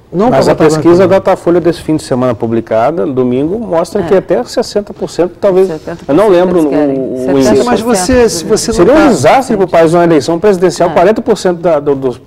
Mas a pesquisa da Datafolha desse fim de semana publicada, domingo, mostra que até 60%, talvez... 70% eu não lembro o índice. Mas se você seria um desastre para o país uma eleição presidencial, 40%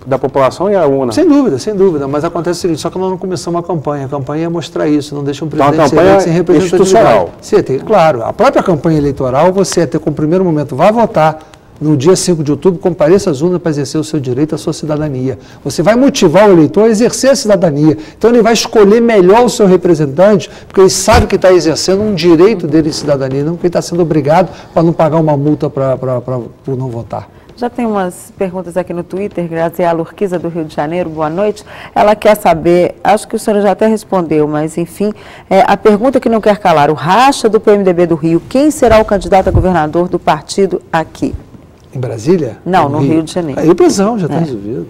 da população ia à urna. Sem dúvida, mas acontece o seguinte, só que nós não começamos a campanha ia mostrar isso, não deixa um presidente então, a campanha sem representatividade. institucional. Você tem, claro, a própria campanha eleitoral, você até com o primeiro momento vai votar, no dia 5 de outubro, compareça às urnas para exercer o seu direito, a sua cidadania. Você vai motivar o eleitor a exercer a cidadania. Então, ele vai escolher melhor o seu representante, porque ele sabe que está exercendo um direito dele de cidadania, não que ele está sendo obrigado para não pagar uma multa por não votar. Já tem umas perguntas aqui no Twitter, Graziela Urquiza, do Rio de Janeiro, boa noite. Ela quer saber, acho que o senhor já até respondeu, mas enfim, a pergunta que não quer calar, o racha do PMDB do Rio, quem será o candidato a governador do partido aqui? Em Brasília? Não, no Rio de Janeiro. Aí o prisão já está resolvido.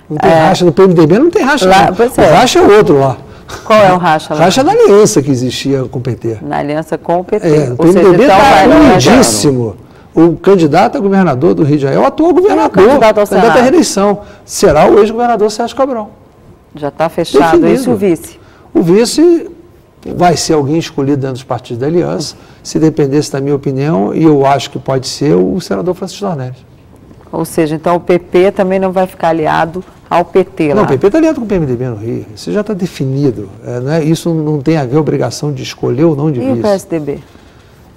Não tem racha no PMDB, não tem racha lá. O racha é outro lá. Qual é o racha lá? Racha da aliança que existia com o PT. Na aliança com o PT. O PMDB está lindíssimo. O candidato a governador do Rio de Janeiro é o atual governador. Candidato à reeleição. Será o ex-governador Sérgio Cabral. Já está fechado. Definido. Isso o vice? O vice vai ser alguém escolhido dentro dos partidos da aliança, se dependesse da minha opinião, e eu acho que pode ser o senador Francisco Dornelles. Ou seja, então o PP também não vai ficar aliado ao PT lá? Não, o PP está aliado com o PMDB no Rio, isso já está definido, isso não tem a ver a obrigação de escolher ou não de vice. E o PSDB?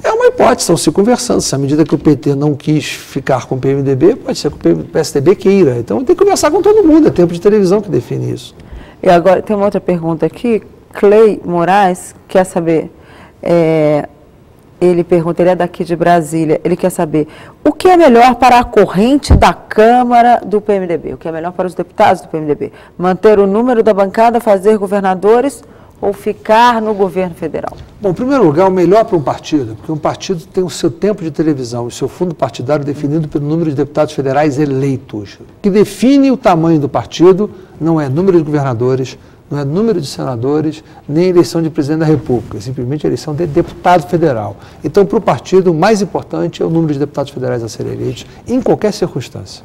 É uma hipótese, estão se conversando, se à medida que o PT não quis ficar com o PMDB, pode ser que o PSDB queira, então tem que conversar com todo mundo, é tempo de televisão que define isso. E agora tem uma outra pergunta aqui, Clay Moraes quer saber, ele pergunta, ele é daqui de Brasília, ele quer saber o que é melhor para a corrente da Câmara do PMDB, o que é melhor para os deputados do PMDB, manter o número da bancada, fazer governadores ou ficar no governo federal? Bom, em primeiro lugar, o melhor para um partido, porque um partido tem o seu tempo de televisão, o seu fundo partidário definido pelo número de deputados federais eleitos. O que define o tamanho do partido não é número de governadores, não é número de senadores, nem eleição de presidente da República, é simplesmente a eleição de deputado federal. Então, para o partido, o mais importante é o número de deputados federais a serem eleitos, em qualquer circunstância.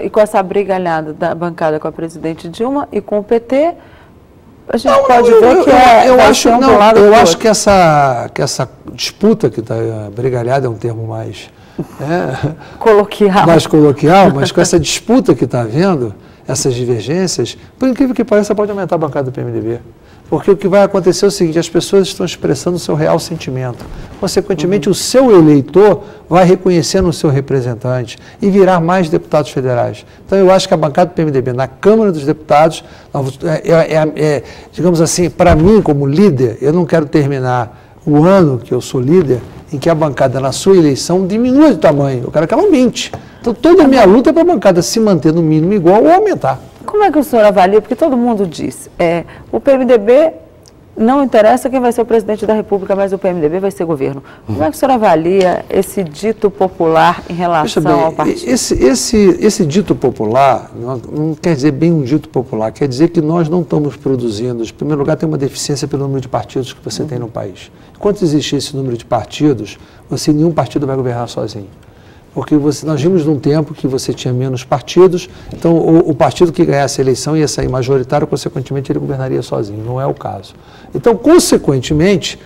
E com essa brigalhada da bancada com a presidente Dilma e com o PT, a gente pode ver que eu acho que essa disputa que está brigalhada é um termo mais coloquial, mas com essa disputa que está havendo, essas divergências, por incrível que pareça, pode aumentar a bancada do PMDB. Porque o que vai acontecer é o seguinte, as pessoas estão expressando o seu real sentimento. Consequentemente, o seu eleitor vai reconhecer no seu representante e virar mais deputados federais. Então, eu acho que a bancada do PMDB na Câmara dos Deputados, digamos assim, para mim, como líder, eu não quero terminar o ano que eu sou líder em que a bancada, na sua eleição, diminua de tamanho. Eu quero que ela aumente. Então, toda a minha luta é para a bancada se manter no mínimo igual ou aumentar. Como é que o senhor avalia? Porque todo mundo diz, o PMDB não interessa quem vai ser o presidente da República, mas o PMDB vai ser governo. Como é que o senhor avalia esse dito popular em relação ao partido? Esse dito popular não quer dizer bem um dito popular, quer dizer que nós não estamos produzindo. Em primeiro lugar, tem uma deficiência pelo número de partidos que você tem no país. Enquanto existir esse número de partidos, nenhum partido vai governar sozinho. Porque nós vimos num tempo que você tinha menos partidos, então o partido que ganhasse a eleição ia sair majoritário, consequentemente ele governaria sozinho, não é o caso. Então, consequentemente,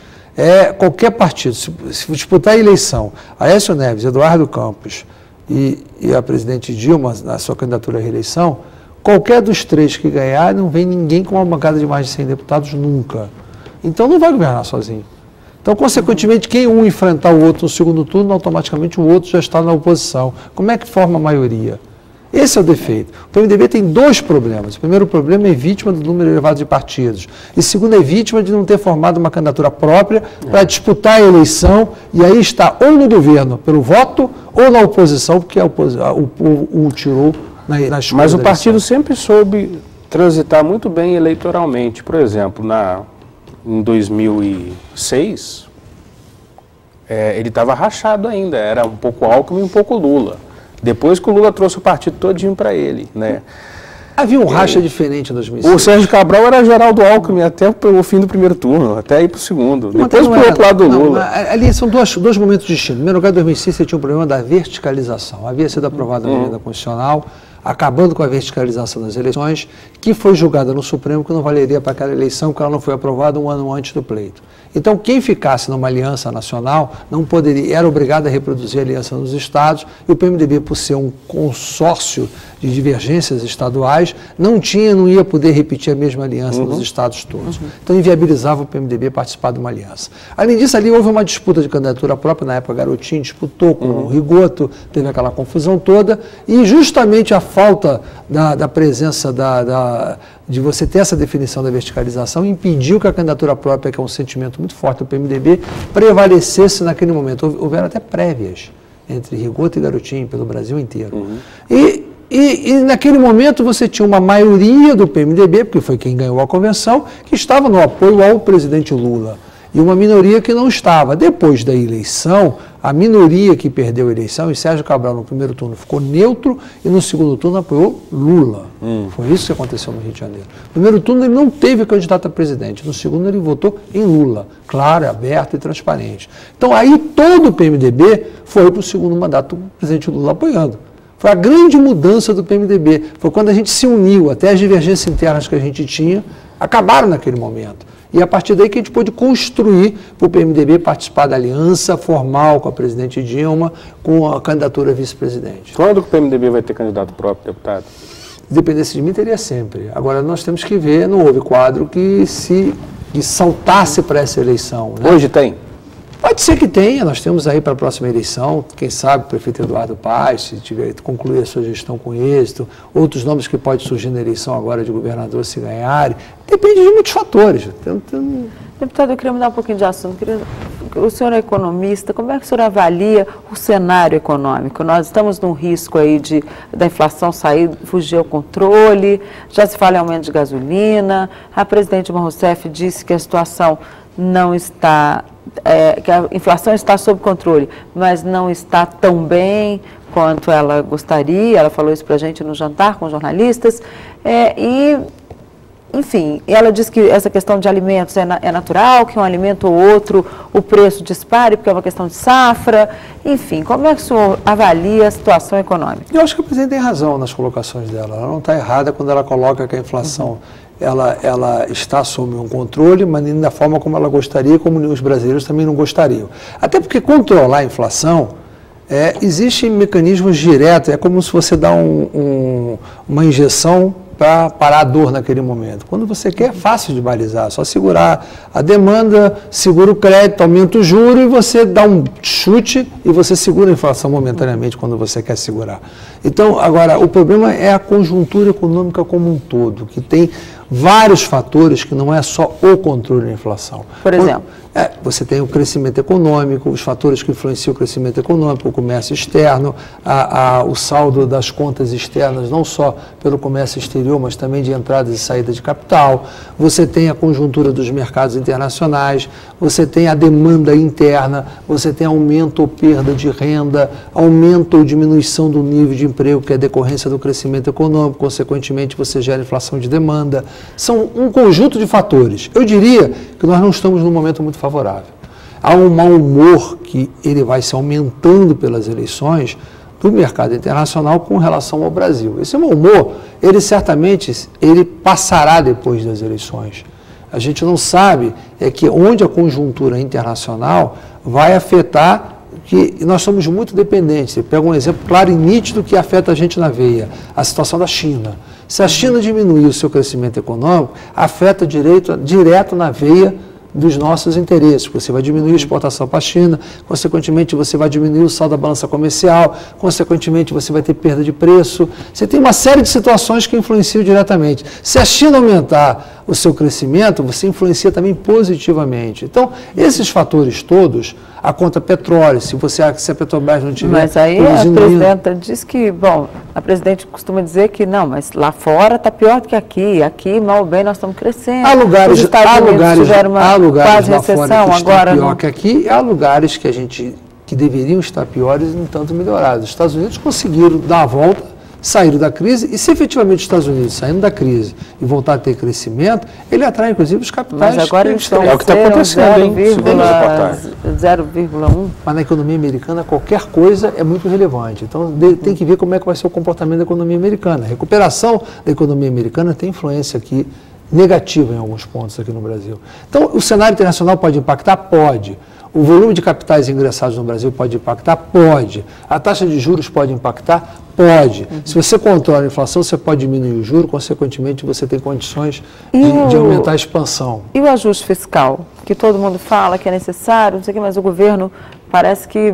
qualquer partido, se disputar a eleição, Aécio Neves, Eduardo Campos e a presidente Dilma, na sua candidatura à reeleição, qualquer dos três que ganhar, não vem ninguém com uma bancada de mais de 100 deputados nunca. Então, não vai governar sozinho. Então, consequentemente, quem um enfrentar o outro no segundo turno, automaticamente o outro já está na oposição. Como é que forma a maioria? Esse é o defeito. O PMDB tem dois problemas. O primeiro problema é vítima do número elevado de partidos. E o segundo é vítima de não ter formado uma candidatura própria para disputar a eleição e aí está ou no governo pelo voto ou na oposição, porque o povo o tirou na escolha. Mas o partido sempre soube transitar muito bem eleitoralmente. Por exemplo, em 2006, ele estava rachado ainda, era um pouco Alckmin e um pouco Lula. Depois que o Lula trouxe o partido todinho para ele, né? Havia um racha diferente em 2006. O Sérgio Cabral era Geraldo Alckmin até o fim do primeiro turno, até ir para o segundo. Depois para o outro lado do Lula. Ali são dois momentos distintos. Em primeiro lugar, em 2006, você tinha um problema da verticalização. Havia sido aprovada a emenda constitucional, acabando com a verticalização das eleições, que foi julgada no Supremo que não valeria para aquela eleição, porque ela não foi aprovada um ano antes do pleito. Então, quem ficasse numa aliança nacional era obrigado a reproduzir a aliança nos estados, e o PMDB, por ser um consórcio de divergências estaduais, não ia poder repetir a mesma aliança nos estados todos. Então, inviabilizava o PMDB participar de uma aliança. Além disso, ali houve uma disputa de candidatura própria, na época Garotinho disputou com o Rigoto, teve aquela confusão toda, e justamente a falta da presença de você ter essa definição da verticalização impediu que a candidatura própria, que é um sentimento muito forte do PMDB, prevalecesse naquele momento. Houveram até prévias entre Rigoto e Garotinho pelo Brasil inteiro. E naquele momento você tinha uma maioria do PMDB, porque foi quem ganhou a convenção, que estava no apoio ao presidente Lula. E uma minoria que não estava. Depois da eleição, a minoria que perdeu a eleição, e Sérgio Cabral no primeiro turno ficou neutro e no segundo turno apoiou Lula. Foi isso que aconteceu no Rio de Janeiro. No primeiro turno ele não teve candidato a presidente, no segundo ele votou em Lula, claro, aberto e transparente. Então aí todo o PMDB foi para o segundo mandato do presidente Lula apoiando. Foi a grande mudança do PMDB, foi quando a gente se uniu, até as divergências internas que a gente tinha acabaram naquele momento. E a partir daí que a gente pôde construir para o PMDB participar da aliança formal com a presidente Dilma, com a candidatura a vice-presidente. Quando que o PMDB vai ter candidato próprio, deputado? Se dependesse de mim, teria sempre. Agora, nós temos que ver, não houve quadro que saltasse para essa eleição. Né? Hoje tem? Pode ser que tenha, nós temos aí para a próxima eleição, quem sabe o prefeito Eduardo Paes, se concluir a sua gestão com êxito, outros nomes que podem surgir na eleição agora de governador se ganharem. depende de muitos fatores. Deputado, eu queria mudar um pouquinho de assunto. O senhor é economista, como é que o senhor avalia o cenário econômico? Nós estamos num risco aí da inflação fugir ao controle, já se fala em aumento de gasolina, a presidente Dilma Rousseff disse que a situação não está, que a inflação está sob controle, mas não está tão bem quanto ela gostaria. Ela falou isso para a gente no jantar com jornalistas, enfim, ela diz que essa questão de alimentos é natural, que um alimento ou outro o preço dispare, porque é uma questão de safra. Enfim, como é que o senhor avalia a situação econômica? Eu acho que a presidente tem razão nas colocações dela. Ela não está errada quando ela coloca que a inflação ela está sob um controle, mas nem da forma como ela gostaria, como os brasileiros também não gostariam. Até porque controlar a inflação, existem mecanismos diretos, é como se você dá uma injeção para parar a dor naquele momento. Quando você quer, é fácil de balizar, só segurar a demanda, segura o crédito, aumenta o juro e você dá um chute e você segura a inflação momentaneamente quando você quer segurar. Então, agora, o problema é a conjuntura econômica como um todo, que tem vários fatores que não é só o controle da inflação. Por exemplo? Você tem o crescimento econômico, os fatores que influenciam o crescimento econômico, o comércio externo, o saldo das contas externas, não só pelo comércio exterior, mas também de entradas e saídas de capital. Você tem a conjuntura dos mercados internacionais, você tem a demanda interna, você tem aumento ou perda de renda, aumento ou diminuição do nível de emprego, que é decorrência do crescimento econômico, consequentemente você gera inflação de demanda. São um conjunto de fatores. Eu diria que nós não estamos num momento muito favorável. Há um mau humor que ele vai se aumentando pelas eleições do mercado internacional com relação ao Brasil. Esse mau humor, ele certamente passará depois das eleições. A gente não sabe que onde a conjuntura internacional vai afetar, que nós somos muito dependentes. Você pega um exemplo claro e nítido que afeta a gente na veia, a situação da China. Se a China diminuir o seu crescimento econômico, afeta direto na veia dos nossos interesses. Você vai diminuir a exportação para a China, consequentemente você vai diminuir o saldo da balança comercial, consequentemente você vai ter perda de preço. Você tem uma série de situações que influenciam diretamente. Se a China aumentar o seu crescimento, você influencia também positivamente. Então, esses fatores todos, a conta petróleo, se a Petrobras não tiver... Mas aí a presidenta diz que, a presidente costuma dizer que não, mas lá fora está pior do que aqui. Aqui, mal ou bem, nós estamos crescendo. Há lugares lá recessão, fora que agora está pior que aqui, há lugares que deveriam estar piores e não tanto melhorados. Os Estados Unidos conseguiram dar a volta, saíram da crise, e se efetivamente os Estados Unidos saindo da crise e voltar a ter crescimento, ele atrai inclusive os capitais. Mas agora eles estão o que está acontecendo, hein? 0,1. Mas na economia americana qualquer coisa é muito relevante. Então tem que ver como é que vai ser o comportamento da economia americana. A recuperação da economia americana tem influência aqui negativa em alguns pontos aqui no Brasil. Então o cenário internacional pode impactar? Pode. O volume de capitais ingressados no Brasil pode impactar? Pode. A taxa de juros pode impactar? Pode. Se você controla a inflação, você pode diminuir o juro, consequentemente você tem condições de aumentar a expansão. E o ajuste fiscal? Que todo mundo fala que é necessário, não sei o que, mas o governo parece que,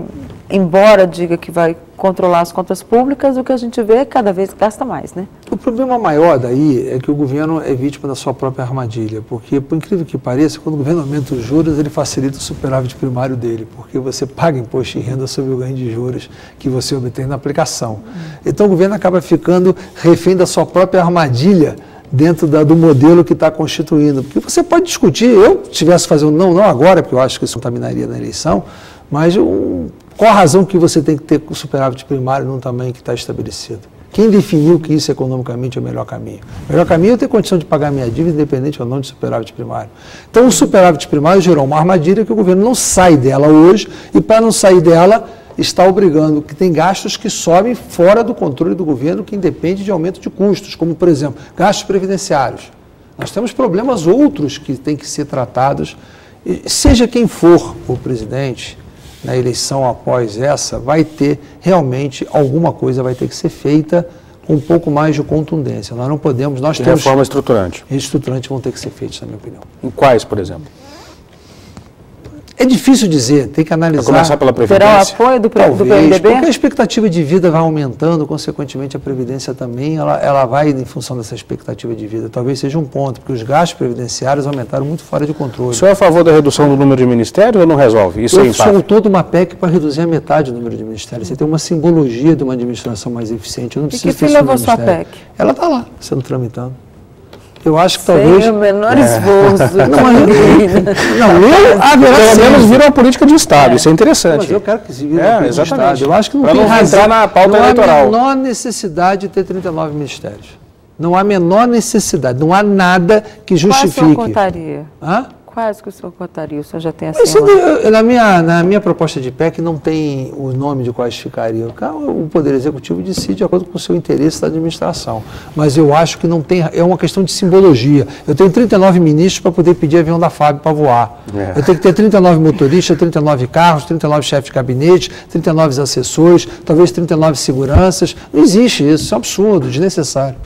embora diga que vai controlar as contas públicas, o que a gente vê é que cada vez gasta mais, né? O problema maior daí é que o governo é vítima da sua própria armadilha, porque, por incrível que pareça, quando o governo aumenta os juros, ele facilita o superávit primário dele, porque você paga imposto de renda sobre o ganho de juros que você obtém na aplicação. Então o governo acaba ficando refém da sua própria armadilha dentro do modelo que está constituindo. Porque você pode discutir, eu tivesse fazendo não agora, porque eu acho que isso contaminaria na eleição, mas qual a razão que você tem que ter o superávit primário num tamanho que está estabelecido? Quem definiu que isso economicamente é o melhor caminho? O melhor caminho é eu ter condição de pagar minha dívida, independente ou não de superávit primário. Então, o superávit primário gerou uma armadilha que o governo não sai dela hoje, e para não sair dela, está obrigando, que tem gastos que sobem fora do controle do governo, que independe de aumento de custos, como, por exemplo, gastos previdenciários. Nós temos problemas outros que têm que ser tratados, e seja quem for o presidente, na eleição após essa, vai ter realmente alguma coisa vai ter que ser feita com um pouco mais de contundência. Nós não podemos... Reforma estruturante. Estruturantes vão ter que ser feitos, na minha opinião. Em quais, por exemplo? É difícil dizer, tem que analisar. Vai começar pela Previdência? Terá o apoio do PMDB? Porque a expectativa de vida vai aumentando, consequentemente a Previdência também, ela vai em função dessa expectativa de vida. Talvez seja um ponto, porque os gastos previdenciários aumentaram muito fora de controle. O senhor é a favor da redução do número de ministérios ou não resolve? Isso Eu sou toda uma PEC para reduzir a metade do número de ministérios. Você tem uma simbologia de uma administração mais eficiente. Eu não preciso que fim levou sua PEC? Ela está lá, sendo tramitando. Eu acho que talvez... Sem o menor esforço. Pelo menos vira uma política de Estado, isso é interessante. Mas eu quero que se vire uma política de Estado. Eu acho que não tem razão. Entrar na pauta eleitoral. Não há menor necessidade de ter 39 ministérios. Não há menor necessidade, não há nada que justifique. Qual a sua cotaria? Hã? Quais que o senhor cotaria? O senhor já tem assim? Na minha proposta de PEC não tem o nome de quais ficariam. O Poder Executivo decide de acordo com o seu interesse da administração. Mas eu acho que não tem. É uma questão de simbologia. Eu tenho 39 ministros para poder pedir avião da FAB para voar. Eu tenho que ter 39 motoristas, 39 carros, 39 chefes de gabinete, 39 assessores, talvez 39 seguranças. Não existe isso. Isso é um absurdo, desnecessário.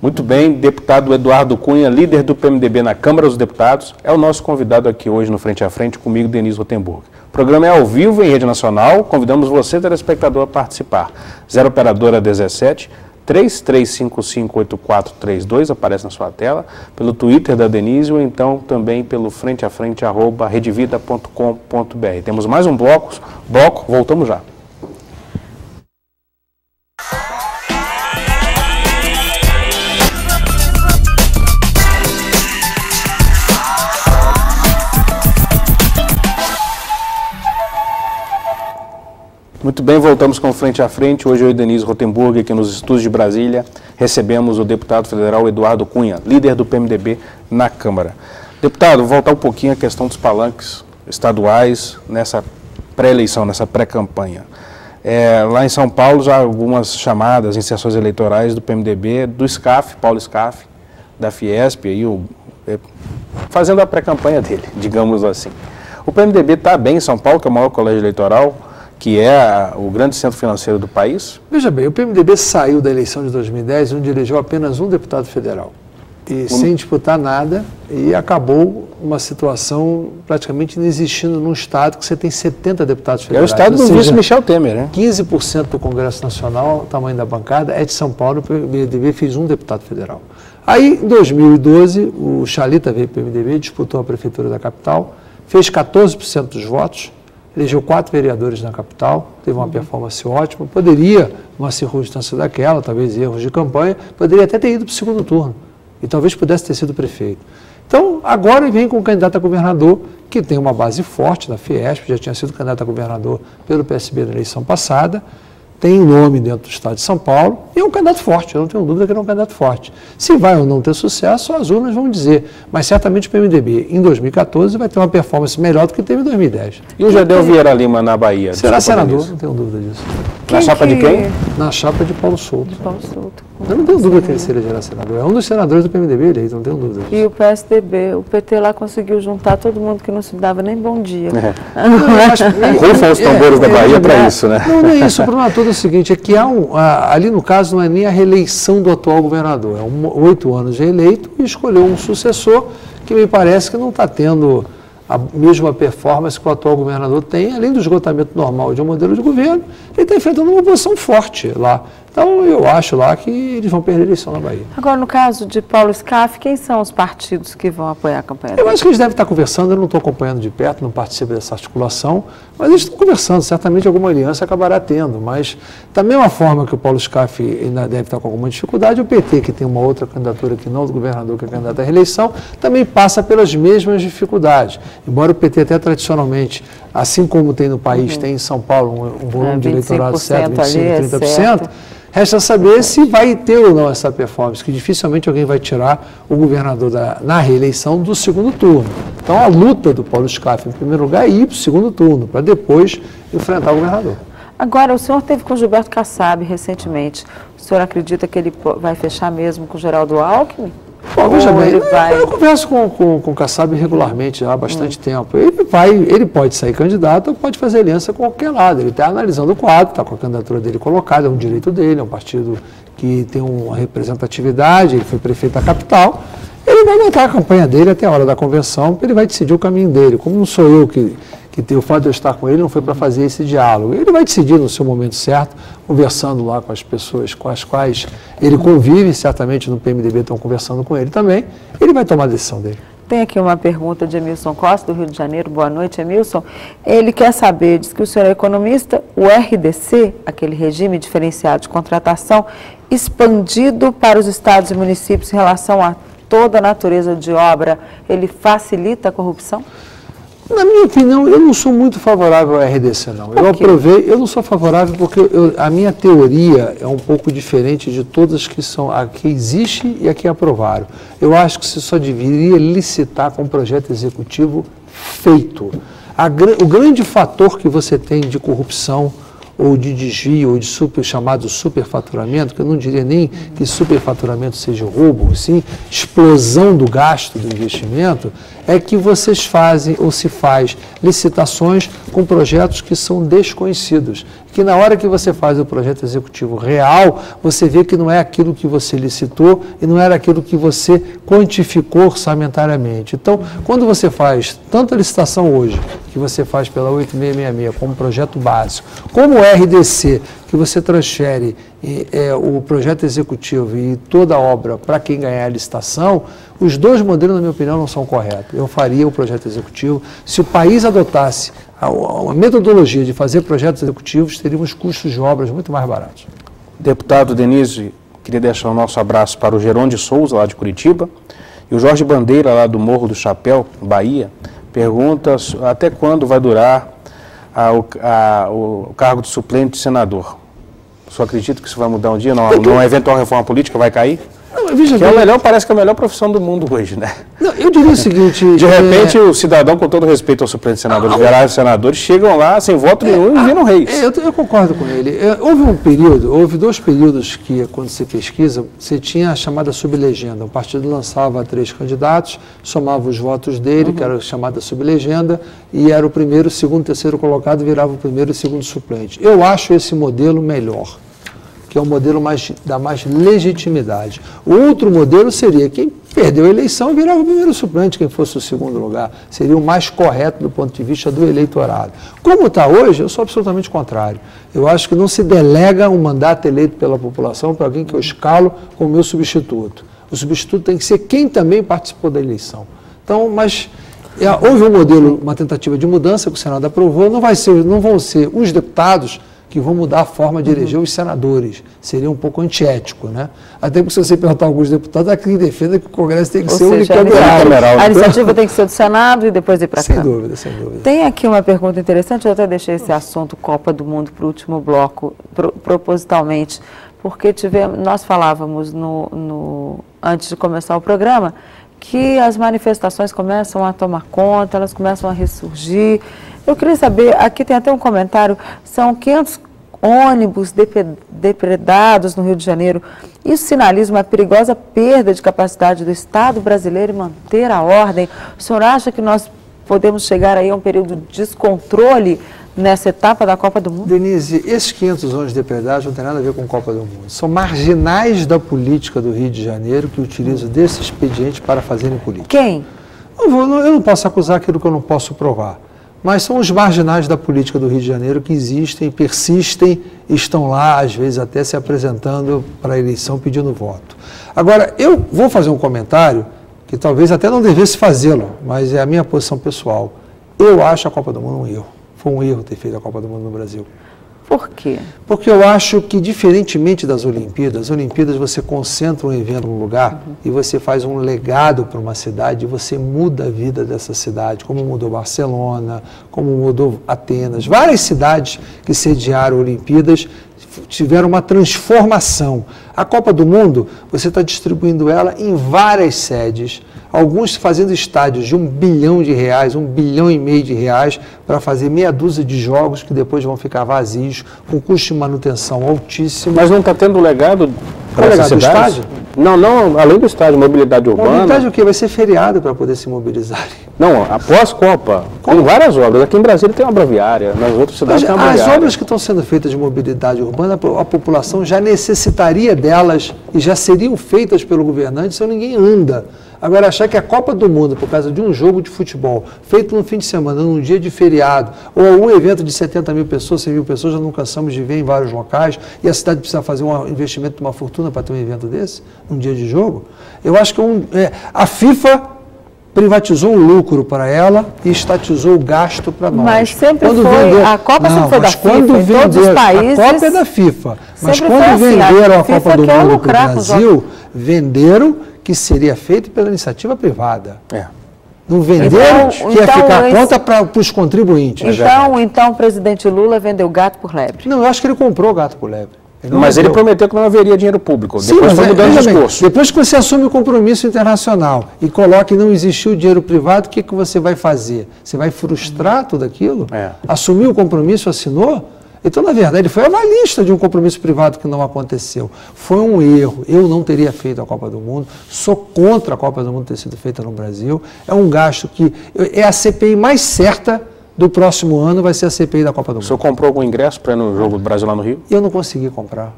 Muito bem, deputado Eduardo Cunha, líder do PMDB na Câmara dos Deputados, é o nosso convidado aqui hoje no Frente a Frente, comigo, Denise Rotenburg. O programa é ao vivo em rede nacional, convidamos você, telespectador, a participar. 0 operadora 17 33558432, aparece na sua tela, pelo Twitter da Denise ou então também pelo frenteafrente@redevida.com.br. Temos mais um bloco, voltamos já. Muito bem, voltamos com Frente a Frente. Hoje eu e Denise Rotenburg, aqui nos estúdios de Brasília, recebemos o deputado federal Eduardo Cunha, líder do PMDB na Câmara. Deputado, voltar um pouquinho à questão dos palanques estaduais nessa pré-eleição, nessa pré-campanha. Lá em São Paulo já há algumas chamadas em sessões eleitorais do PMDB, do SCAF, Paulo SCAF, da Fiesp, aí fazendo a pré-campanha dele, digamos assim. O PMDB está bem em São Paulo, que é o maior colégio eleitoral, que é o grande centro financeiro do país? Veja bem, o PMDB saiu da eleição de 2010, onde elegeu apenas um deputado federal. E sem disputar nada, e acabou uma situação praticamente inexistindo num estado que você tem 70 deputados federais. É o estado do vice Michel Temer, né? 15% do Congresso Nacional, o tamanho da bancada, é de São Paulo, o PMDB fez um deputado federal. Aí, em 2012, o Chalita veio para o PMDB, disputou a prefeitura da capital, fez 14% dos votos, elegeu 4 vereadores na capital, teve uma performance ótima, poderia, uma circunstância daquela, talvez erros de campanha, poderia até ter ido para o segundo turno, e talvez pudesse ter sido prefeito. Então, agora ele vem com o candidato a governador, que tem uma base forte da Fiesp, já tinha sido candidato a governador pelo PSB na eleição passada, tem nome dentro do estado de São Paulo, e é um candidato forte, eu não tenho dúvida que ele é um candidato forte. Se vai ou não ter sucesso, só as urnas vão dizer, mas certamente o PMDB em 2014 vai ter uma performance melhor do que teve em 2010. E o Gedel Vieira Lima na Bahia? Será senador, não tenho dúvida disso. Na chapa de quem? Na chapa de Paulo Souto. De Paulo Souto. Eu não tenho dúvida que ele seja senador, é um dos senadores do PMDB eleito, não tenho dúvida disso. E o PSDB, o PT lá conseguiu juntar todo mundo que não se dava nem bom dia. Rufam os tambores da Bahia para isso, né? Não é isso, o problema todo é o seguinte, é que ali no caso não é nem a reeleição do atual governador, é 8 anos de eleito e escolheu um sucessor que me parece que não está tendo a mesma performance que o atual governador tem, além do esgotamento normal de um modelo de governo, ele está enfrentando uma oposição forte lá. Então, eu acho lá que eles vão perder a eleição na Bahia. Agora, no caso de Paulo SCAF, quem são os partidos que vão apoiar a campanha dele? Eu acho que eles devem estar conversando, eu não estou acompanhando de perto, não participo dessa articulação, mas eles estão conversando, certamente alguma aliança acabará tendo, mas da mesma forma que o Paulo SCAF ainda deve estar com alguma dificuldade, o PT, que tem uma outra candidatura que não do governador, que é candidato à reeleição, também passa pelas mesmas dificuldades. Embora o PT até tradicionalmente, assim como tem no país, tem em São Paulo um volume de eleitorado certo, 25%, 30%, resta saber se vai ter ou não essa performance, que dificilmente alguém vai tirar o governador na reeleição do segundo turno. Então, a luta do Paulo SCAF, em primeiro lugar, é ir para o segundo turno, para depois enfrentar o governador. Agora, o senhor esteve com o Gilberto Kassab recentemente. O senhor acredita que ele vai fechar mesmo com o Geraldo Alckmin? Bom, veja bem, eu converso com o Kassab regularmente há bastante tempo. Ele pode sair candidato ou pode fazer aliança com qualquer lado. Ele está analisando o quadro, está com a candidatura dele colocada, é um direito dele, é um partido que tem uma representatividade, ele foi prefeito da capital. Ele vai montar a campanha dele até a hora da convenção, ele vai decidir o caminho dele. Como não sou eu que que o fato de eu estar com ele não foi para fazer esse diálogo. Ele vai decidir no seu momento certo, conversando lá com as pessoas com as quais ele convive, certamente no PMDB estão conversando com ele também, ele vai tomar a decisão dele. Tem aqui uma pergunta de Emilson Costa, do Rio de Janeiro. Boa noite, Emilson. Ele quer saber, diz que o senhor é economista, o RDC, aquele regime diferenciado de contratação, expandido para os estados e municípios em relação a toda a natureza de obra, ele facilita a corrupção? Na minha opinião, eu não sou muito favorável ao RDC, não. Eu não sou favorável porque a minha teoria é um pouco diferente de todas a que existe e a que aprovaram. Eu acho que você só deveria licitar com um projeto executivo feito. O grande fator que você tem de corrupção ou de desvio, ou de chamado superfaturamento, que eu não diria nem que superfaturamento seja roubo, sim, explosão do gasto do investimento, é que vocês fazem ou se faz licitações com projetos que são desconhecidos. Que na hora que você faz o projeto executivo real, você vê que não é aquilo que você licitou e não era aquilo que você quantificou orçamentariamente. Então, quando você faz tanto a licitação hoje, que você faz pela 8666 como projeto básico, como o RDC, que você transfere o projeto executivo e toda a obra para quem ganhar a licitação, os dois modelos, na minha opinião, não são corretos. Eu faria o projeto executivo. Se o país adotasse a metodologia de fazer projetos executivos, teríamos custos de obras muito mais baratos. Deputado Denise, queria deixar o nosso abraço para o Geron de Souza, lá de Curitiba, e o Jorge Bandeira, lá do Morro do Chapéu, Bahia, pergunta até quando vai durar o cargo de suplente de senador. O senhor acredita que isso vai mudar um dia? Numa eventual reforma política vai cair? Não, veja que parece que é a melhor profissão do mundo hoje, né? Não, eu diria o seguinte... De repente, o cidadão, com todo respeito aos suplentes senadores, virais senadores, chegam lá sem voto nenhum e viram reis. Eu concordo com ele. Houve dois períodos que, quando você pesquisa, você tinha a chamada sublegenda. O partido lançava 3 candidatos, somava os votos dele, que era a chamada sublegenda, e era o primeiro, segundo, terceiro colocado, virava o primeiro e segundo suplente. Eu acho esse modelo melhor, que é o modelo dá mais legitimidade. O outro modelo seria quem perdeu a eleição virava o primeiro suplente, quem fosse o segundo lugar. Seria o mais correto do ponto de vista do eleitorado. Como está hoje, eu sou absolutamente contrário. Eu acho que não se delega um mandato eleito pela população para alguém que eu escalo como meu substituto. O substituto tem que ser quem também participou da eleição. Então, houve um modelo, uma tentativa de mudança que o Senado aprovou, não vão ser os deputados que vão mudar a forma de eleger os senadores. Seria um pouco antiético, né? Até porque se você perguntar a alguns deputados, há quem defenda que o Congresso tem que ser unicameral. A iniciativa tem que ser do Senado e depois ir para cá. Sem dúvida, sem dúvida. Tem aqui uma pergunta interessante, eu até deixei esse assunto Copa do Mundo para o último bloco, propositalmente, porque nós falávamos antes de começar o programa que as manifestações começam a tomar conta, elas começam a ressurgir. Eu queria saber, aqui tem até um comentário, são 500 ônibus depredados no Rio de Janeiro. Isso sinaliza uma perigosa perda de capacidade do Estado brasileiro em manter a ordem. O senhor acha que nós podemos chegar aí a um período de descontrole nessa etapa da Copa do Mundo? Denise, esses 500 ônibus depredados não tem nada a ver com a Copa do Mundo. São marginais da política do Rio de Janeiro que utilizam desse expediente para fazerem política. Quem? Eu não posso acusar aquilo que eu não posso provar. Mas são os marginais da política do Rio de Janeiro que existem, persistem, estão lá, às vezes até se apresentando para a eleição pedindo voto. Agora, eu vou fazer um comentário que talvez até não devesse fazê-lo, mas é a minha posição pessoal. Eu acho a Copa do Mundo um erro. Foi um erro ter feito a Copa do Mundo no Brasil. Por quê? Porque eu acho que, diferentemente das Olimpíadas, as Olimpíadas você concentra um evento num lugar e você faz um legado para uma cidade e você muda a vida dessa cidade, como mudou Barcelona, como mudou Atenas. Várias cidades que sediaram Olimpíadas tiveram uma transformação. A Copa do Mundo, você está distribuindo ela em várias sedes, alguns fazendo estádios de R$1 bilhão, R$1,5 bilhão para fazer meia dúzia de jogos que depois vão ficar vazios, com custo de manutenção altíssimo. Mas não está tendo legado para essa cidade? Estádio? Não, além do estádio, mobilidade urbana. Mobilidade o quê? Vai ser feriado para poder se mobilizarem. Não, após Copa, com várias obras. Aqui em Brasília tem uma broviária, nas outras cidades tem uma broviária. As obras que estão sendo feitas de mobilidade urbana, a população já necessitaria delas e já seriam feitas pelo governante, senão ninguém anda. Agora, achar que a Copa do Mundo, por causa de um jogo de futebol, feito no fim de semana, num dia de feriado, ou um evento de 70 mil pessoas, 100 mil pessoas, já não cansamos de ver em vários locais, e a cidade precisa fazer um investimento de uma fortuna para ter um evento desse, num dia de jogo, eu acho que a FIFA privatizou o lucro para ela e estatizou o gasto para nós. Mas sempre a Copa sempre foi da FIFA, em todos os países. A Copa é da FIFA, mas quando venderam a Copa do Mundo para o Brasil, venderam que seria feito pela iniciativa privada. Não venderam que ia ficar a conta para os contribuintes. Então o presidente Lula vendeu gato por lebre. Não, eu acho que ele comprou gato por lebre. Mas ele prometeu que não haveria dinheiro público. Sim, depois foi mudando o discurso. Depois que você assume o compromisso internacional e coloca que não existiu dinheiro privado, o que você vai fazer? Você vai frustrar tudo aquilo? Assumiu o compromisso, assinou? Então, na verdade, ele foi avalista de um compromisso privado que não aconteceu. Foi um erro. Eu não teria feito a Copa do Mundo. Sou contra a Copa do Mundo ter sido feita no Brasil. É um gasto que é a CPI mais certa do próximo ano, vai ser a CPI da Copa do Mundo. O senhor comprou algum ingresso para ir no jogo do Brasil lá no Rio? Eu não consegui comprar.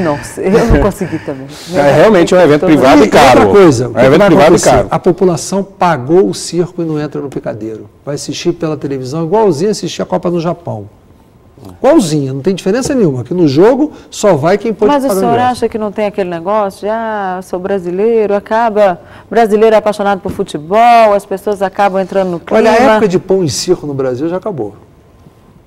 Nossa, eu não consegui também. Realmente é um evento privado e caro. Outra coisa, é um evento privado e caro. A população pagou o circo e não entra no picadeiro. Vai assistir pela televisão igualzinho assistir a Copa no Japão. Igualzinha, não tem diferença nenhuma. Aqui no jogo só vai quem pode pagar. Mas o senhor acha que não tem aquele negócio de, sou brasileiro, brasileiro é apaixonado por futebol, as pessoas acabam entrando no clima. Olha, a época de pão e circo no Brasil já acabou.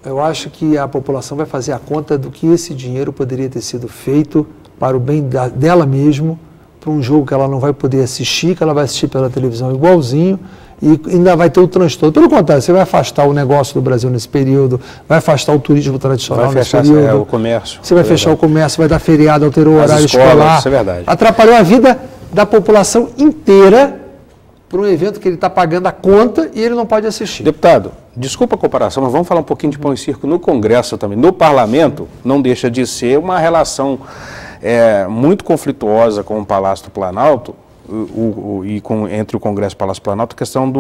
Eu acho que a população vai fazer a conta do que esse dinheiro poderia ter sido feito para o bem dela mesmo, para um jogo que ela não vai poder assistir, que ela vai assistir pela televisão igualzinho, e ainda vai ter o transtorno. Pelo contrário, você vai afastar o negócio do Brasil nesse período, vai afastar o turismo tradicional nesse período. Vai fechar o comércio. Você vai fechar o comércio, vai dar feriado, alterou o horário escolar. Isso é verdade. Atrapalhou a vida da população inteira para um evento que ele está pagando a conta e ele não pode assistir. Deputado, desculpa a comparação, mas vamos falar um pouquinho de pão e circo no Congresso também. No Parlamento, não deixa de ser uma relação muito conflituosa com o Palácio do Planalto, entre o Congresso e o Palácio do Planalto, a questão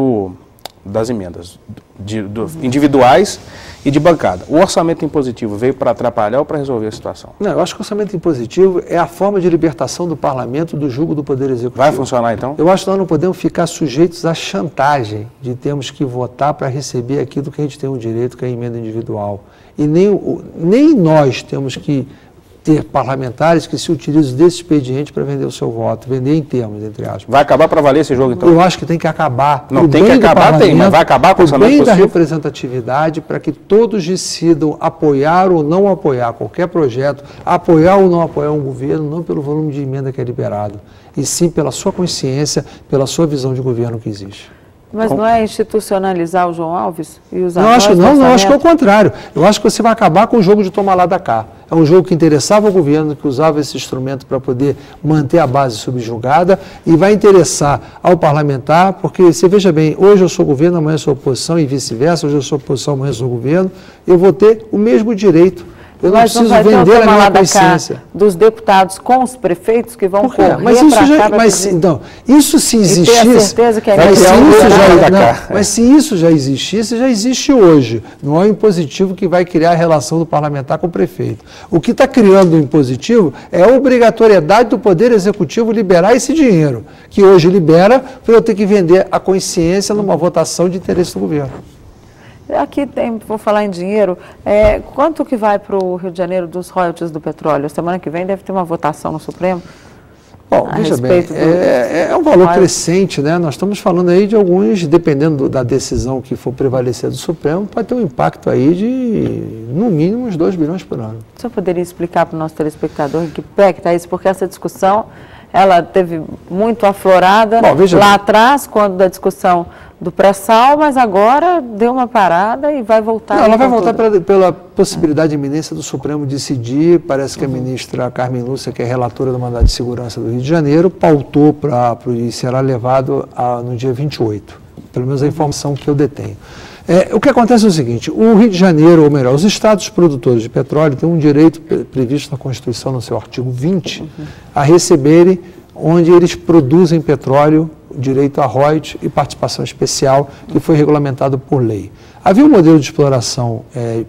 das emendas individuais e de bancada. O orçamento impositivo veio para atrapalhar ou para resolver a situação? Não, eu acho que o orçamento impositivo é a forma de libertação do parlamento do jugo do Poder Executivo. Vai funcionar então? Eu acho que nós não podemos ficar sujeitos à chantagem de termos que votar para receber aquilo que a gente tem o direito, que é a emenda individual. E nem nós temos que ter parlamentares que se utilizam desse expediente para vender o seu voto, vender em termos, entre aspas. Vai acabar para valer esse jogo, então? Eu acho que tem que acabar. Não, tem que acabar, tem, mas vai acabar com o orçamento bem da representatividade, para que todos decidam apoiar ou não apoiar qualquer projeto, apoiar ou não apoiar um governo, não pelo volume de emenda que é liberado, e sim pela sua consciência, pela sua visão de governo que existe. Mas não é institucionalizar o João Alves e usar não, acho que é o contrário. Eu acho que você vai acabar com o jogo de tomar lá da cá. É um jogo que interessava o governo, que usava esse instrumento para poder manter a base subjugada e vai interessar ao parlamentar, porque você veja bem, hoje eu sou governo, amanhã eu sou oposição e vice-versa, hoje eu sou oposição, amanhã eu sou governo, eu vou ter o mesmo direito. Eu não preciso vender a minha consciência. Dos deputados com os prefeitos que vão correr então, isso se existisse... E ter a certeza que mas se isso já existisse, já existe hoje. Não é o impositivo que vai criar a relação do parlamentar com o prefeito. O que está criando o impositivo é a obrigatoriedade do Poder Executivo liberar esse dinheiro, que hoje libera para eu ter que vender a consciência numa votação de interesse do governo. Aqui vou falar em dinheiro, quanto que vai para o Rio de Janeiro dos royalties do petróleo? Semana que vem deve ter uma votação no Supremo? Bom, veja bem, é um valor crescente, né? Nós estamos falando aí de alguns, dependendo da decisão que for prevalecer do Supremo, pode ter um impacto aí de, no mínimo, uns 2 bilhões por ano. O senhor poderia explicar para o nosso telespectador em que pé que está isso? Porque essa discussão, ela teve muito aflorada lá atrás, quando da discussão do pré-sal, mas agora deu uma parada e vai voltar. Não, ela vai voltar pela possibilidade de iminência do Supremo decidir. Parece que a ministra Carmen Lúcia, que é relatora do mandado de segurança do Rio de Janeiro, pautou e será levado no dia 28, pelo menos a informação que eu detenho. O que acontece é o seguinte, o Rio de Janeiro, ou melhor, os estados produtores de petróleo têm um direito previsto na Constituição, no seu artigo 20, a receberem onde eles produzem petróleo direito a royalties e participação especial, que foi regulamentado por lei. Havia um modelo de exploração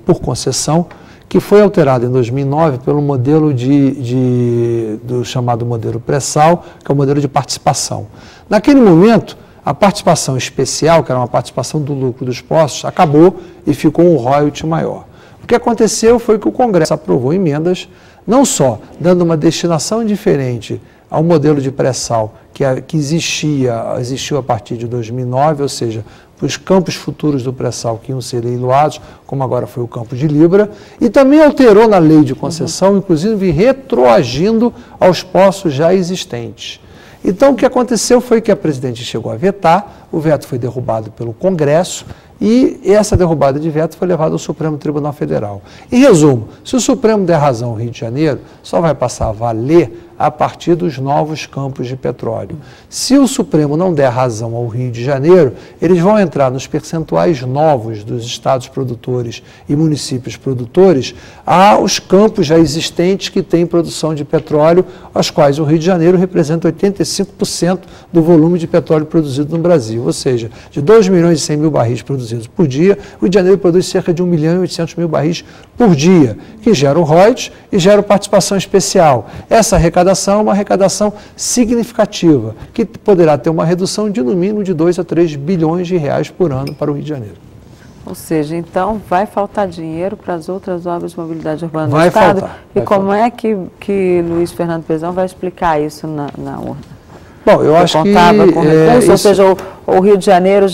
por concessão, que foi alterado em 2009 pelo modelo do chamado modelo pré-sal, que é o modelo de participação. Naquele momento, a participação especial, que era uma participação do lucro dos poços, acabou e ficou um royalty maior. O que aconteceu foi que o Congresso aprovou emendas, não só dando uma destinação diferente ao modelo de pré-sal que existiu a partir de 2009, ou seja, para os campos futuros do pré-sal que iam ser leiloados, como agora foi o campo de Libra, e também alterou na lei de concessão, inclusive retroagindo aos poços já existentes. Então, o que aconteceu foi que a presidente chegou a vetar, o veto foi derrubado pelo Congresso e essa derrubada de veto foi levada ao Supremo Tribunal Federal. Em resumo, se o Supremo der razão ao Rio de Janeiro, só vai passar a valer a partir dos novos campos de petróleo. Se o Supremo não der razão ao Rio de Janeiro, eles vão entrar nos percentuais novos dos estados produtores e municípios produtores aos campos já existentes que têm produção de petróleo, aos quais o Rio de Janeiro representa 85% do volume de petróleo produzido no Brasil. Ou seja, de 2 milhões e 100 mil barris produzidos por dia, o Rio de Janeiro produz cerca de 1 milhão e 800 mil barris por dia, que geram royalties e geram participação especial. Essa arrecadação é uma arrecadação significativa, que poderá ter uma redução de no mínimo de 2 a 3 bilhões de reais por ano para o Rio de Janeiro. Ou seja, então vai faltar dinheiro para as outras obras de mobilidade urbana do Estado? Vai faltar. E como é que Luiz Fernando Pezão vai explicar isso na urna? Bom, eu acho que... com recurso, ou seja, o Rio de Janeiro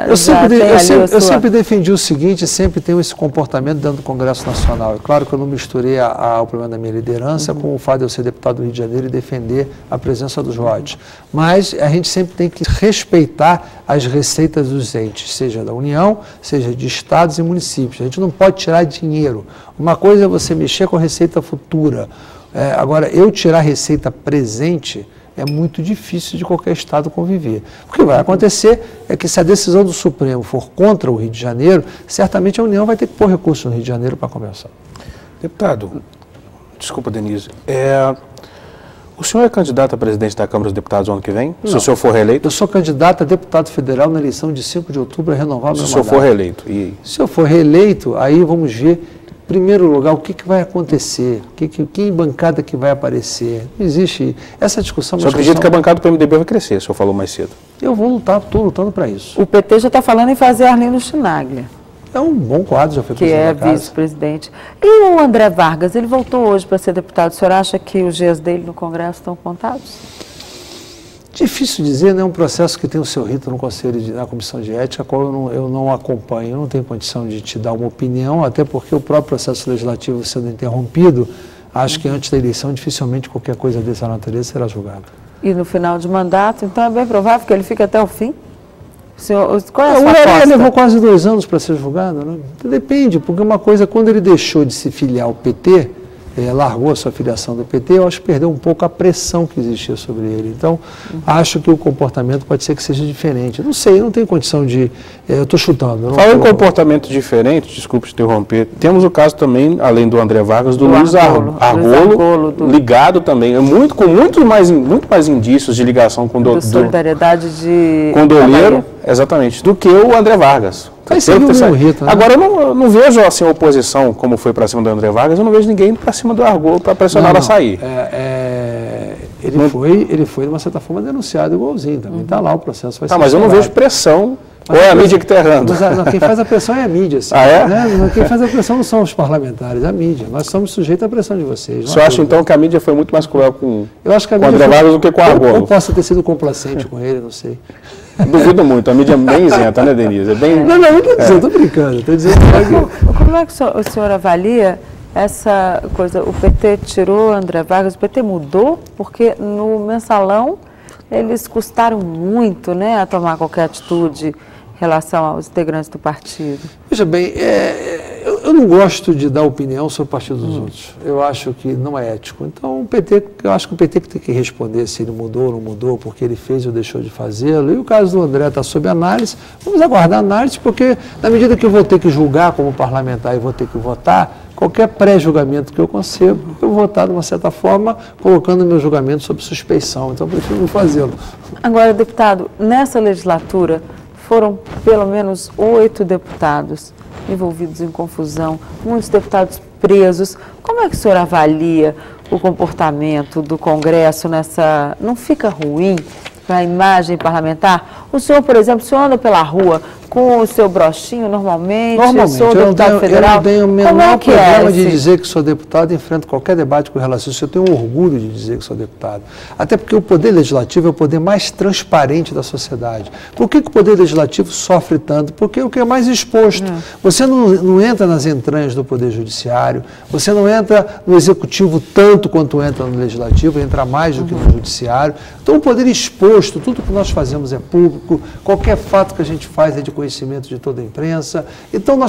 eu sempre defendi o seguinte, sempre tenho esse comportamento dentro do Congresso Nacional. É claro que eu não misturei o problema da minha liderança com o fato de eu ser deputado do Rio de Janeiro e defender a presença dos royalties. Mas a gente sempre tem que respeitar as receitas dos entes, seja da União, seja de estados e municípios. A gente não pode tirar dinheiro. Uma coisa é você mexer com a receita futura. Agora, eu tirar a receita presente é muito difícil de qualquer estado conviver. O que vai acontecer é que se a decisão do Supremo for contra o Rio de Janeiro, certamente a União vai ter que pôr recurso no Rio de Janeiro para conversar. Deputado, desculpa, Denise, o senhor é candidato a presidente da Câmara dos Deputados no ano que vem? Não. Se o senhor for reeleito? Eu sou candidato a deputado federal na eleição de 5 de outubro a renovar o meu mandato. Se o senhor for reeleito? Se eu for reeleito, aí vamos ver, em primeiro lugar, o que vai acontecer, que bancada que vai aparecer. Não existe essa discussão. O senhor acredita que a bancada do PMDB vai crescer, o senhor falou mais cedo? Eu vou lutar, estou lutando para isso. O PT já está falando em fazer Arlindo Chinaglia. É um bom quadro, já foi presidente da casa. Que é vice-presidente. E o André Vargas, ele voltou hoje para ser deputado. O senhor acha que os dias dele no Congresso estão contados? Difícil dizer, né? É um processo que tem o seu rito no Conselho, na Comissão de Ética, a qual eu não acompanho. Eu não tenho condição de te dar uma opinião, até porque o próprio processo legislativo sendo interrompido, acho que antes da eleição dificilmente qualquer coisa dessa natureza será julgada. E no final de mandato, então é bem provável que ele fique até o fim? Qual é a sua aposta? Ele levou quase 2 anos para ser julgado, né? Depende, porque uma coisa, quando ele deixou de se filiar ao PT, largou a sua filiação do PT, eu acho que perdeu um pouco a pressão que existia sobre ele. Então, acho que o comportamento pode ser que seja diferente. Não sei, eu não tenho condição de... eu estou chutando. Falando em comportamento diferente, desculpe te interromper, temos o caso também, além do André Vargas, do Luiz Argolo, ligado também, com muito mais indícios de ligação com solidariedade de... com Doleiro, exatamente, do que o André Vargas. Agora, eu não vejo assim, a oposição, como foi para cima do André Vargas, eu não vejo ninguém indo para cima do Argolo para pressionar a sair. Ele foi, de uma certa forma, denunciado igualzinho também. Está lá o processo. Mas eu não vejo pressão. Ou é a mídia que está errando? Quem faz a pressão é a mídia. Assim, né? Quem faz a pressão não são os parlamentares, é a mídia. Nós somos sujeitos à pressão de vocês. Você acha, então, que a mídia foi muito mais cruel com o André Vargas do que com o Argolo? Eu posso ter sido complacente com ele, não sei. Duvido muito, a mídia é bem isenta, né, Denise? Não estou dizendo, estou brincando. Como é que o senhor avalia essa coisa? O PT tirou André Vargas, o PT mudou, porque no mensalão eles custaram muito, né, a tomar qualquer atitude em relação aos integrantes do partido. Veja bem, eu não gosto de dar opinião sobre o partido dos outros. Eu acho que não é ético. Então, eu acho que o PT tem que responder se ele mudou ou não mudou, porque ele fez ou deixou de fazê-lo. E o caso do André está sob análise. Vamos aguardar a análise, porque na medida que eu vou ter que julgar como parlamentar e vou ter que votar, qualquer pré-julgamento que eu concebo, eu vou votar de uma certa forma, colocando o meu julgamento sob suspeição. Então, eu prefiro não fazê-lo. Agora, deputado, nessa legislatura foram pelo menos 8 deputados envolvidos em confusão, muitos deputados presos. Como é que o senhor avalia o comportamento do Congresso nessa... Não fica ruim para a imagem parlamentar? O senhor, por exemplo, o senhor anda pela rua com o seu brochinho normalmente? Sou deputado federal. Eu não tenho o menor problema de dizer que sou deputado e enfrento qualquer debate com relação a isso. Eu tenho orgulho de dizer que sou deputado. Até porque o poder legislativo é o poder mais transparente da sociedade. Por que o poder legislativo sofre tanto? Porque é o que é mais exposto. Você não entra nas entranhas do poder judiciário, você não entra no executivo tanto quanto entra no legislativo, entra mais do que no judiciário. Então o poder exposto, tudo que nós fazemos é público, qualquer fato que a gente faz é de conhecimento de toda a imprensa. Então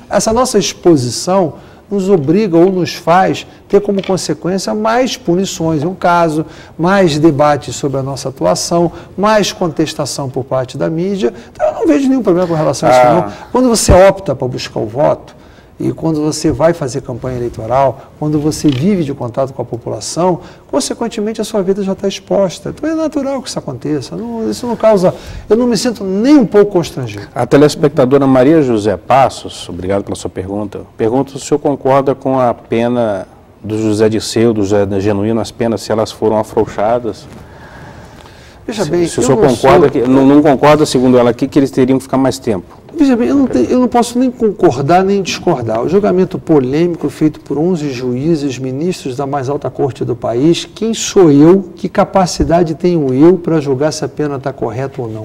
essa nossa exposição nos obriga ou nos faz ter como consequência mais punições em um caso, mais debates sobre a nossa atuação, mais contestação por parte da mídia. Então eu não vejo nenhum problema com relação a isso não. Quando você opta para buscar o voto, e quando você vai fazer campanha eleitoral, quando você vive de contato com a população, consequentemente a sua vida já está exposta. Então é natural que isso aconteça. Isso não causa... Eu não me sinto nem um pouco constrangido. A telespectadora Maria José Passos, obrigado pela sua pergunta, pergunta se o senhor concorda com a pena do José Dirceu, do José Genuíno, as penas, se elas foram afrouxadas. Veja bem, se o senhor concorda, não concorda, segundo ela aqui, que eles teriam que ficar mais tempo. Veja bem, eu não posso nem concordar nem discordar. O julgamento polêmico feito por 11 juízes, ministros da mais alta corte do país, quem sou eu, que capacidade tenho eu para julgar se a pena está correta ou não?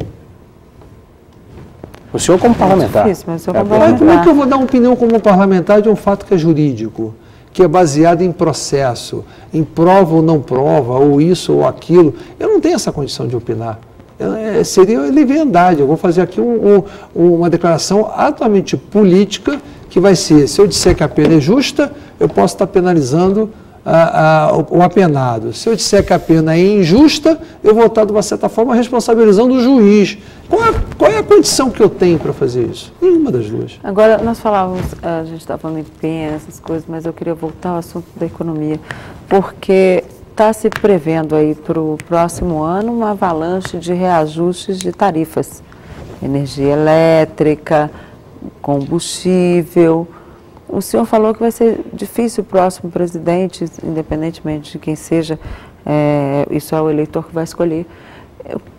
O senhor como parlamentar. É difícil, mas o senhor como parlamentar. Como é que eu vou dar uma opinião como parlamentar de um fato que é jurídico, que é baseado em processo, em prova ou não prova, ou isso ou aquilo? Eu não tenho essa condição de opinar. Seria leviandade. Eu vou fazer aqui uma declaração altamente política, que vai ser, se eu disser que a pena é justa, eu posso estar penalizando o apenado. Se eu disser que a pena é injusta, eu vou estar, de uma certa forma, responsabilizando o juiz. Qual é a condição que eu tenho para fazer isso? Nenhuma das duas. Agora, nós falávamos, a gente estava falando em pena, essas coisas, mas eu queria voltar ao assunto da economia, porque está se prevendo aí para o próximo ano uma avalanche de reajustes de tarifas. Energia elétrica, combustível. O senhor falou que vai ser difícil o próximo presidente, independentemente de quem seja, isso é o eleitor que vai escolher.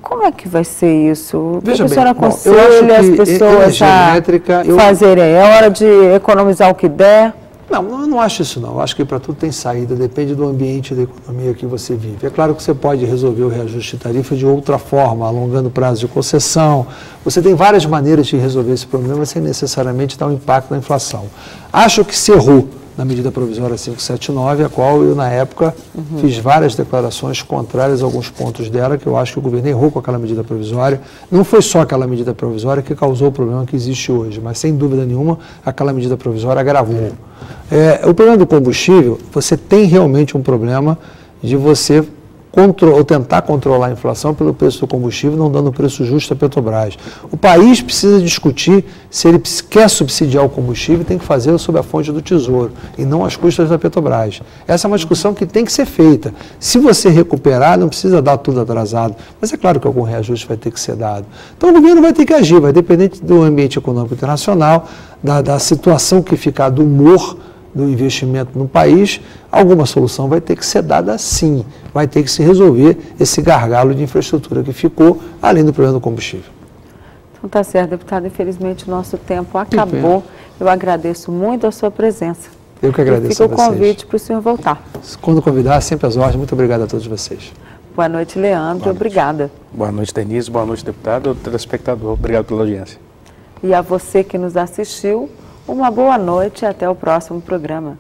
Como é que vai ser isso? Veja o senhor bem, aconselha as pessoas a fazerem? É hora de economizar o que der? Não, eu não acho isso não. Eu acho que para tudo tem saída, depende do ambiente da economia que você vive. É claro que você pode resolver o reajuste de tarifa de outra forma, alongando o prazo de concessão. Você tem várias maneiras de resolver esse problema sem necessariamente dar um impacto na inflação. Acho que se errou na medida provisória 579, a qual eu, na época, fiz várias declarações contrárias a alguns pontos dela, que eu acho que o governo errou com aquela medida provisória. Não foi só aquela medida provisória que causou o problema que existe hoje, mas, sem dúvida nenhuma, aquela medida provisória agravou. O problema do combustível, você tem realmente um problema de você tentar controlar a inflação pelo preço do combustível, não dando preço justo à Petrobras. O país precisa discutir se ele quer subsidiar o combustível, tem que fazê-lo sob a fonte do Tesouro e não às custas da Petrobras. Essa é uma discussão que tem que ser feita. Se você recuperar, não precisa dar tudo atrasado, mas é claro que algum reajuste vai ter que ser dado. Então o governo vai ter que agir, vai depender do ambiente econômico internacional, da situação que ficar, do humor do investimento no país. Alguma solução vai ter que ser dada sim, vai ter que se resolver esse gargalo de infraestrutura que ficou, além do problema do combustível. Então tá certo, deputado, infelizmente o nosso tempo acabou. Eu agradeço muito a sua presença. Eu que agradeço a vocês. Fica o convite para o senhor voltar. Quando convidar, sempre às ordens. Muito obrigado a todos vocês. Boa noite, Leandro. Obrigada. Boa noite, Denise. Boa noite, deputado. Telespectador, obrigado pela audiência. E a você que nos assistiu, uma boa noite e até o próximo programa.